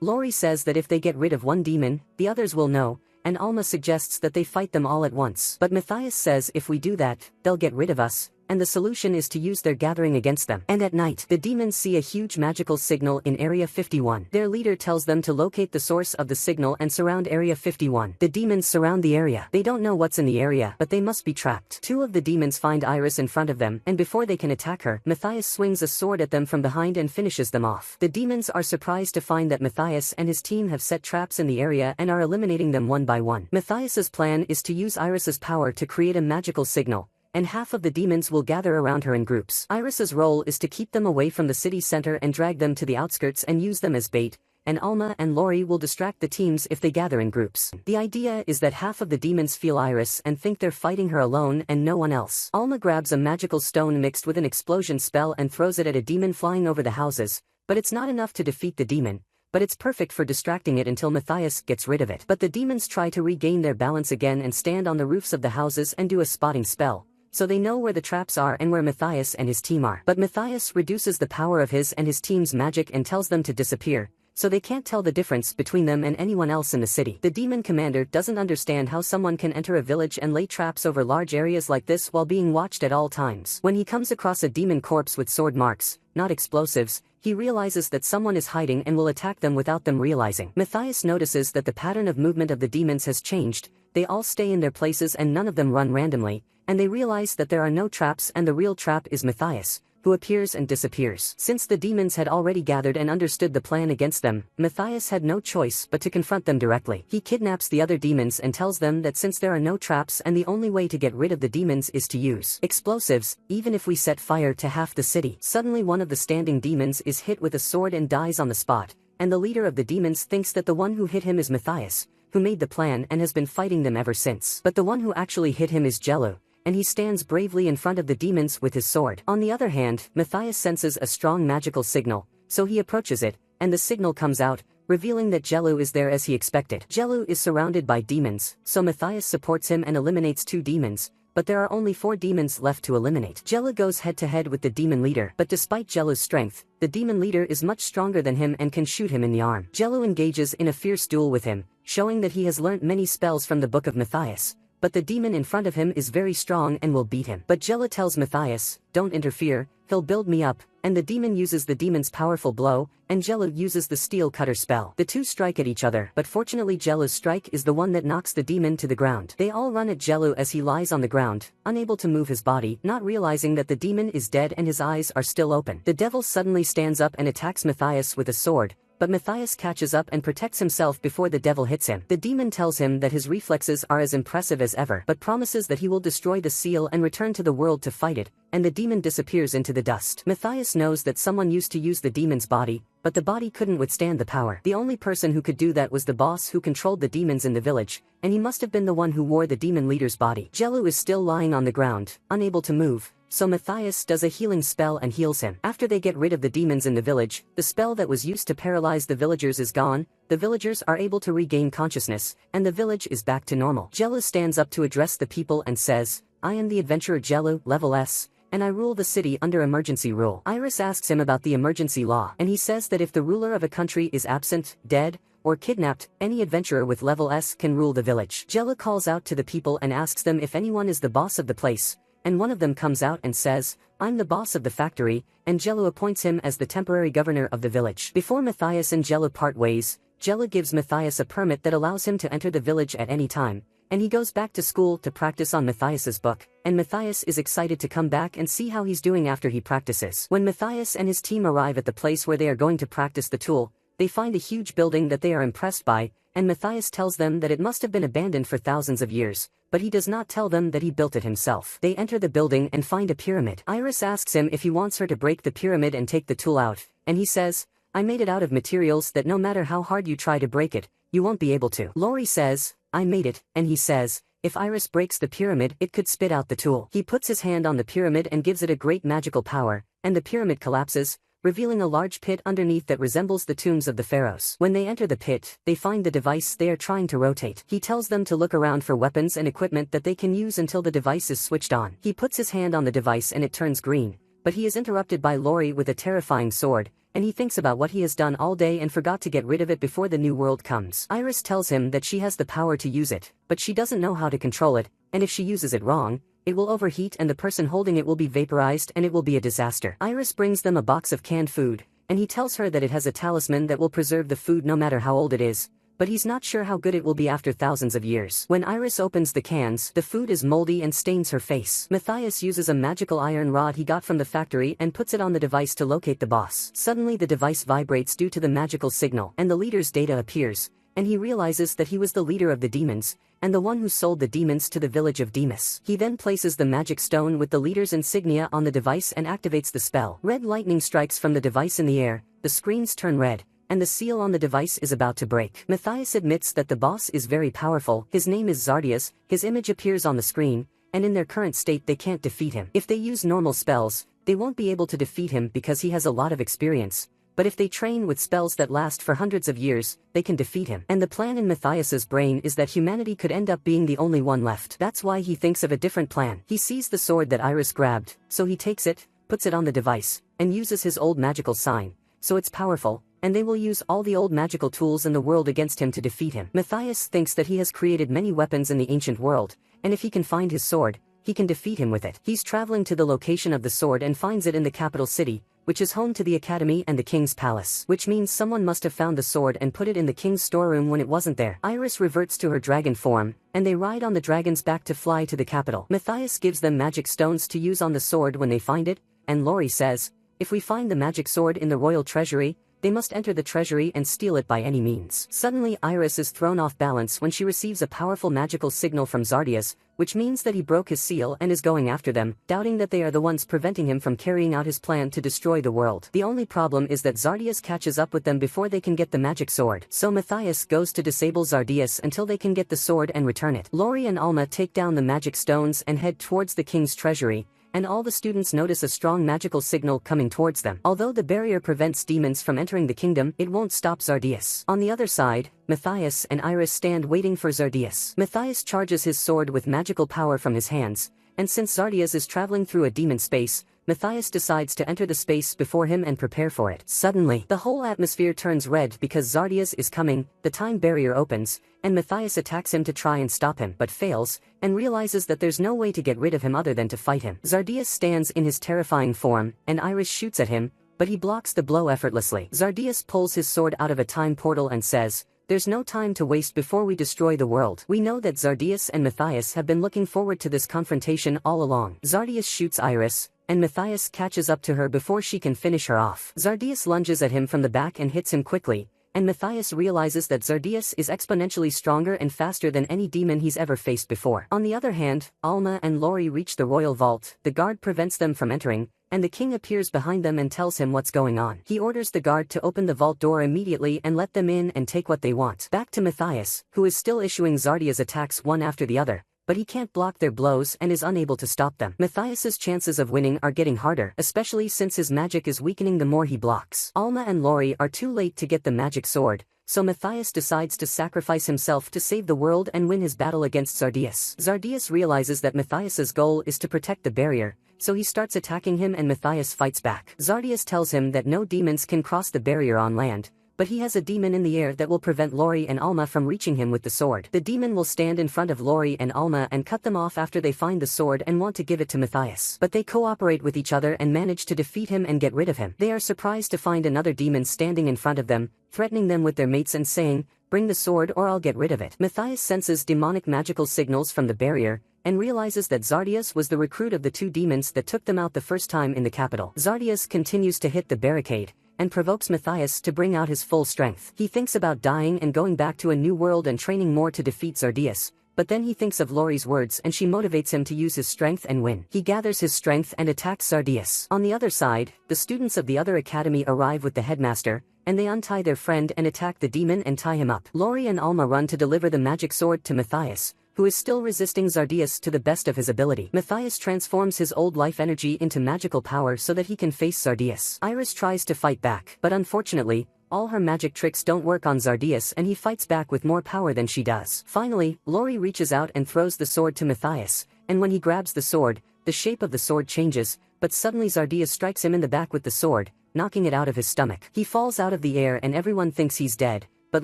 Lori says that if they get rid of one demon, the others will know, and Alma suggests that they fight them all at once. But Matthias says if we do that, they'll get rid of us, and the solution is to use their gathering against them. And at night, the demons see a huge magical signal in Area 51. Their leader tells them to locate the source of the signal and surround Area 51. The demons surround the area. They don't know what's in the area, but they must be trapped. Two of the demons find Iris in front of them, and before they can attack her, Matthias swings a sword at them from behind and finishes them off. The demons are surprised to find that Matthias and his team have set traps in the area and are eliminating them one by one. Matthias's plan is to use Iris's power to create a magical signal, and half of the demons will gather around her in groups. Iris's role is to keep them away from the city center and drag them to the outskirts and use them as bait, and Alma and Lori will distract the teams if they gather in groups. The idea is that half of the demons feel Iris and think they're fighting her alone and no one else. Alma grabs a magical stone mixed with an explosion spell and throws it at a demon flying over the houses, but it's not enough to defeat the demon, but it's perfect for distracting it until Matthias gets rid of it. But the demons try to regain their balance again and stand on the roofs of the houses and do a spotting spell, so they know where the traps are and where Matthias and his team are. But Matthias reduces the power of his and his team's magic and tells them to disappear, so they can't tell the difference between them and anyone else in the city. The demon commander doesn't understand how someone can enter a village and lay traps over large areas like this while being watched at all times. When he comes across a demon corpse with sword marks, not explosives, he realizes that someone is hiding and will attack them without them realizing. Matthias notices that the pattern of movement of the demons has changed. They all stay in their places and none of them run randomly, and they realize that there are no traps and the real trap is Matthias, who appears and disappears. Since the demons had already gathered and understood the plan against them, Matthias had no choice but to confront them directly. He kidnaps the other demons and tells them that since there are no traps and the only way to get rid of the demons is to use explosives, even if we set fire to half the city. Suddenly one of the standing demons is hit with a sword and dies on the spot, and the leader of the demons thinks that the one who hit him is Matthias, who made the plan and has been fighting them ever since. But the one who actually hit him is Yahello, and he stands bravely in front of the demons with his sword. On the other hand, Matthias senses a strong magical signal, so he approaches it, and the signal comes out, revealing that Yahello is there as he expected. Yahello is surrounded by demons, so Matthias supports him and eliminates 2 demons, but there are only 4 demons left to eliminate. Yahello goes head-to-head with the demon leader, but despite Yahello's strength, the demon leader is much stronger than him and can shoot him in the arm. Yahello engages in a fierce duel with him, showing that he has learnt many spells from the Book of Matthias, but the demon in front of him is very strong and will beat him. But Yahello tells Matthias, "Don't interfere, he'll build me up," and the demon uses the demon's powerful blow, and Yahello uses the steel cutter spell. The two strike at each other, but fortunately Yahello's strike is the one that knocks the demon to the ground. They all run at Yahello as he lies on the ground, unable to move his body, not realizing that the demon is dead and his eyes are still open. The devil suddenly stands up and attacks Matthias with a sword, but Matthias catches up and protects himself before the devil hits him. The demon tells him that his reflexes are as impressive as ever, but promises that he will destroy the seal and return to the world to fight it, and the demon disappears into the dust. Matthias knows that someone used to use the demon's body, but the body couldn't withstand the power. The only person who could do that was the boss who controlled the demons in the village, and he must have been the one who wore the demon leader's body. Yahello is still lying on the ground, unable to move, so Matthias does a healing spell and heals him. After they get rid of the demons in the village, the spell that was used to paralyze the villagers is gone, the villagers are able to regain consciousness, and the village is back to normal. Yahello stands up to address the people and says, "I am the adventurer Yahello, level S, and I rule the city under emergency rule." Iris asks him about the emergency law, and he says that if the ruler of a country is absent, dead, or kidnapped, any adventurer with level S can rule the village. Yahello calls out to the people and asks them if anyone is the boss of the place, and one of them comes out and says, "I'm the boss of the factory," and Yahello appoints him as the temporary governor of the village. Before Matthias and Yahello part ways, Yahello gives Matthias a permit that allows him to enter the village at any time, and he goes back to school to practice on Matthias's book, and Matthias is excited to come back and see how he's doing after he practices. When Matthias and his team arrive at the place where they are going to practice the tool, they find a huge building that they are impressed by, and Matthias tells them that it must have been abandoned for thousands of years, but he does not tell them that he built it himself. They enter the building and find a pyramid. Iris asks him if he wants her to break the pyramid and take the tool out, and he says, "I made it out of materials that no matter how hard you try to break it, you won't be able to." Lori says, "I made it," and he says, if Iris breaks the pyramid it could spit out the tool. He puts his hand on the pyramid and gives it a great magical power, and the pyramid collapses, revealing a large pit underneath that resembles the tombs of the pharaohs. When they enter the pit, they find the device they are trying to rotate. He tells them to look around for weapons and equipment that they can use until the device is switched on. He puts his hand on the device and it turns green, but he is interrupted by Lori with a terrifying sword, and he thinks about what he has done all day and forgot to get rid of it before the new world comes. Iris tells him that she has the power to use it, but she doesn't know how to control it, and if she uses it wrong, it will overheat and the person holding it will be vaporized and it will be a disaster. Iris brings them a box of canned food, and he tells her that it has a talisman that will preserve the food no matter how old it is, but he's not sure how good it will be after thousands of years. When Iris opens the cans, the food is moldy and stains her face. Matthias uses a magical iron rod he got from the factory and puts it on the device to locate the boss. Suddenly the device vibrates due to the magical signal, and the leader's data appears, and he realizes that he was the leader of the demons, and the one who sold the demons to the village of Demas. He then places the magic stone with the leader's insignia on the device and activates the spell. Red lightning strikes from the device in the air, the screens turn red, and the seal on the device is about to break. Matthias admits that the boss is very powerful. His name is Zardias, his image appears on the screen, and in their current state they can't defeat him. If they use normal spells, they won't be able to defeat him because he has a lot of experience, but if they train with spells that last for hundreds of years, they can defeat him. And the plan in Matthias's brain is that humanity could end up being the only one left. That's why he thinks of a different plan. He sees the sword that Iris grabbed, so he takes it, puts it on the device, and uses his old magical sign, so it's powerful, and they will use all the old magical tools in the world against him to defeat him. Matthias thinks that he has created many weapons in the ancient world, and if he can find his sword, he can defeat him with it. He's traveling to the location of the sword and finds it in the capital city, which is home to the academy and the king's palace, which means someone must have found the sword and put it in the king's storeroom when it wasn't there. Iris reverts to her dragon form, and they ride on the dragon's back to fly to the capital. Matthias gives them magic stones to use on the sword when they find it, and Lori says, if we find the magic sword in the royal treasury, they must enter the treasury and steal it by any means. Suddenly Iris is thrown off balance when she receives a powerful magical signal from Zardias, which means that he broke his seal and is going after them, doubting that they are the ones preventing him from carrying out his plan to destroy the world. The only problem is that Zardias catches up with them before they can get the magic sword, so Matthias goes to disable Zardias until they can get the sword and return it. Lori and Alma take down the magic stones and head towards the king's treasury, and all the students notice a strong magical signal coming towards them. Although the barrier prevents demons from entering the kingdom, it won't stop Zardias. On the other side, Matthias and Iris stand waiting for Zardias. Matthias charges his sword with magical power from his hands, and since Zardias is traveling through a demon space, Matthias decides to enter the space before him and prepare for it. Suddenly, the whole atmosphere turns red because Zardias is coming, the time barrier opens, and Matthias attacks him to try and stop him, but fails, and realizes that there's no way to get rid of him other than to fight him. Zardias stands in his terrifying form, and Iris shoots at him, but he blocks the blow effortlessly. Zardias pulls his sword out of a time portal and says, "There's no time to waste before we destroy the world." We know that Zardias and Matthias have been looking forward to this confrontation all along. Zardias shoots Iris, and Matthias catches up to her before she can finish her off. Zardias lunges at him from the back and hits him quickly, and Matthias realizes that Zardias is exponentially stronger and faster than any demon he's ever faced before. On the other hand, Alma and Lori reach the royal vault, the guard prevents them from entering, and the king appears behind them and tells him what's going on. He orders the guard to open the vault door immediately and let them in and take what they want. Back to Matthias, who is still issuing Zardias attacks one after the other, but he can't block their blows and is unable to stop them. Matthias's chances of winning are getting harder, especially since his magic is weakening the more he blocks. Alma and Lori are too late to get the magic sword, so Matthias decides to sacrifice himself to save the world and win his battle against Zardias. Zardias realizes that Matthias's goal is to protect the barrier, so he starts attacking him and Matthias fights back. Zardias tells him that no demons can cross the barrier on land, but he has a demon in the air that will prevent Lori and Alma from reaching him with the sword. The demon will stand in front of Lori and Alma and cut them off after they find the sword and want to give it to Matthias. But they cooperate with each other and manage to defeat him and get rid of him. They are surprised to find another demon standing in front of them, threatening them with their mates and saying, bring the sword or I'll get rid of it. Matthias senses demonic magical signals from the barrier, and realizes that Zardias was the recruit of the 2 demons that took them out the first time in the capital. Zardias continues to hit the barricade, and provokes Matthias to bring out his full strength. He thinks about dying and going back to a new world and training more to defeat Zardias, but then he thinks of Lori's words and she motivates him to use his strength and win. He gathers his strength and attacks Zardias. On the other side, the students of the other academy arrive with the headmaster, and they untie their friend and attack the demon and tie him up. Lori and Alma run to deliver the magic sword to Matthias, who is still resisting Zardias to the best of his ability. Matthias transforms his old life energy into magical power so that he can face Zardias. Iris tries to fight back, but unfortunately, all her magic tricks don't work on Zardias and he fights back with more power than she does. Finally, Lori reaches out and throws the sword to Matthias, and when he grabs the sword, the shape of the sword changes, but suddenly Zardias strikes him in the back with the sword, knocking it out of his stomach. He falls out of the air and everyone thinks he's dead, but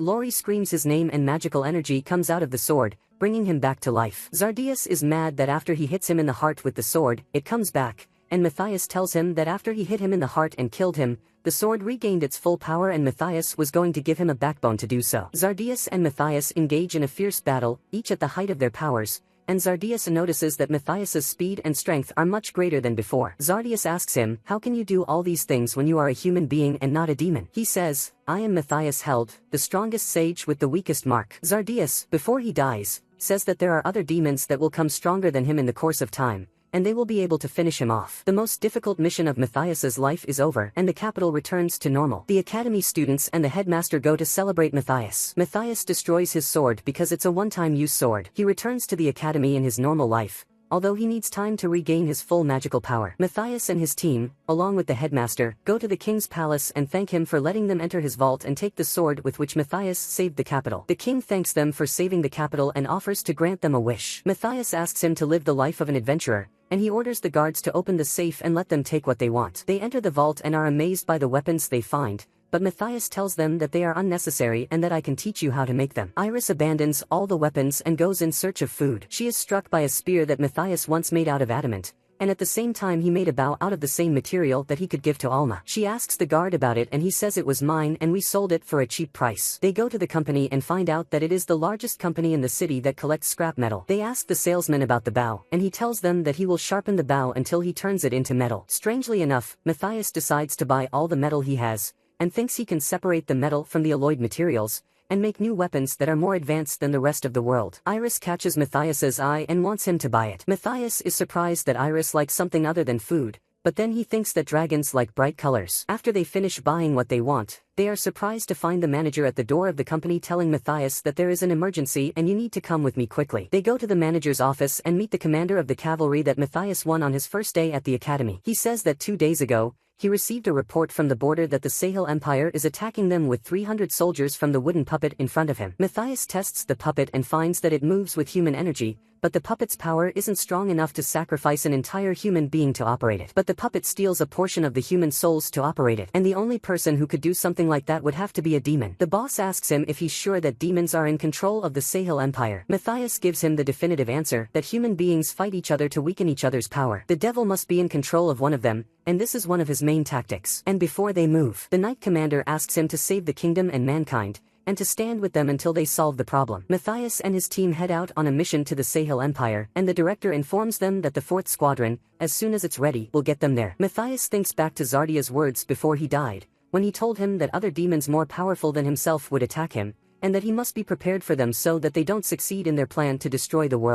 Lori screams his name and magical energy comes out of the sword, bringing him back to life. Zardias is mad that after he hits him in the heart with the sword, it comes back, and Matthias tells him that after he hit him in the heart and killed him, the sword regained its full power and Matthias was going to give him a backbone to do so. Zardias and Matthias engage in a fierce battle, each at the height of their powers, and Zardias notices that Matthias's speed and strength are much greater than before. Zardias asks him, how can you do all these things when you are a human being and not a demon? He says, I am Matthias Held, the strongest sage with the weakest mark. Zardias, before he dies, says that there are other demons that will come stronger than him in the course of time, and they will be able to finish him off. The most difficult mission of Matthias's life is over, and the capital returns to normal. The academy students and the headmaster go to celebrate Matthias. Matthias destroys his sword because it's a one-time use sword. He returns to the academy in his normal life, although he needs time to regain his full magical power. Matthias and his team, along with the headmaster, go to the king's palace and thank him for letting them enter his vault and take the sword with which Matthias saved the capital. The king thanks them for saving the capital and offers to grant them a wish. Matthias asks him to live the life of an adventurer, and he orders the guards to open the safe and let them take what they want. They enter the vault and are amazed by the weapons they find, but Matthias tells them that they are unnecessary and that I can teach you how to make them. Iris abandons all the weapons and goes in search of food. She is struck by a spear that Matthias once made out of adamant, and at the same time he made a bow out of the same material that he could give to Alma. She asks the guard about it and he says it was mine and we sold it for a cheap price. They go to the company and find out that it is the largest company in the city that collects scrap metal. They ask the salesman about the bow, and he tells them that he will sharpen the bow until he turns it into metal. Strangely enough, Matthias decides to buy all the metal he has, and thinks he can separate the metal from the alloyed materials, and make new weapons that are more advanced than the rest of the world. Iris catches Matthias's eye and wants him to buy it. Matthias is surprised that Iris likes something other than food, but then he thinks that dragons like bright colors. After they finish buying what they want, they are surprised to find the manager at the door of the company telling Matthias that there is an emergency and you need to come with me quickly. They go to the manager's office and meet the commander of the cavalry that Matthias won on his first day at the academy. He says that 2 days ago, he received a report from the border that the Sahel Empire is attacking them with 300 soldiers from the wooden puppet in front of him. Matthias tests the puppet and finds that it moves with human energy, but the puppet's power isn't strong enough to sacrifice an entire human being to operate it. But the puppet steals a portion of the human souls to operate it, and the only person who could do something like that would have to be a demon. The boss asks him if he's sure that demons are in control of the Sahel Empire. Matthias gives him the definitive answer that human beings fight each other to weaken each other's power. The devil must be in control of one of them, and this is one of his main tactics. And before they move, the Knight Commander asks him to save the kingdom and mankind, and to stand with them until they solve the problem. Matthias and his team head out on a mission to the Sahel Empire, and the director informs them that the 4th Squadron, as soon as it's ready, will get them there. Matthias thinks back to Zardia's words before he died, when he told him that other demons more powerful than himself would attack him, and that he must be prepared for them so that they don't succeed in their plan to destroy the world.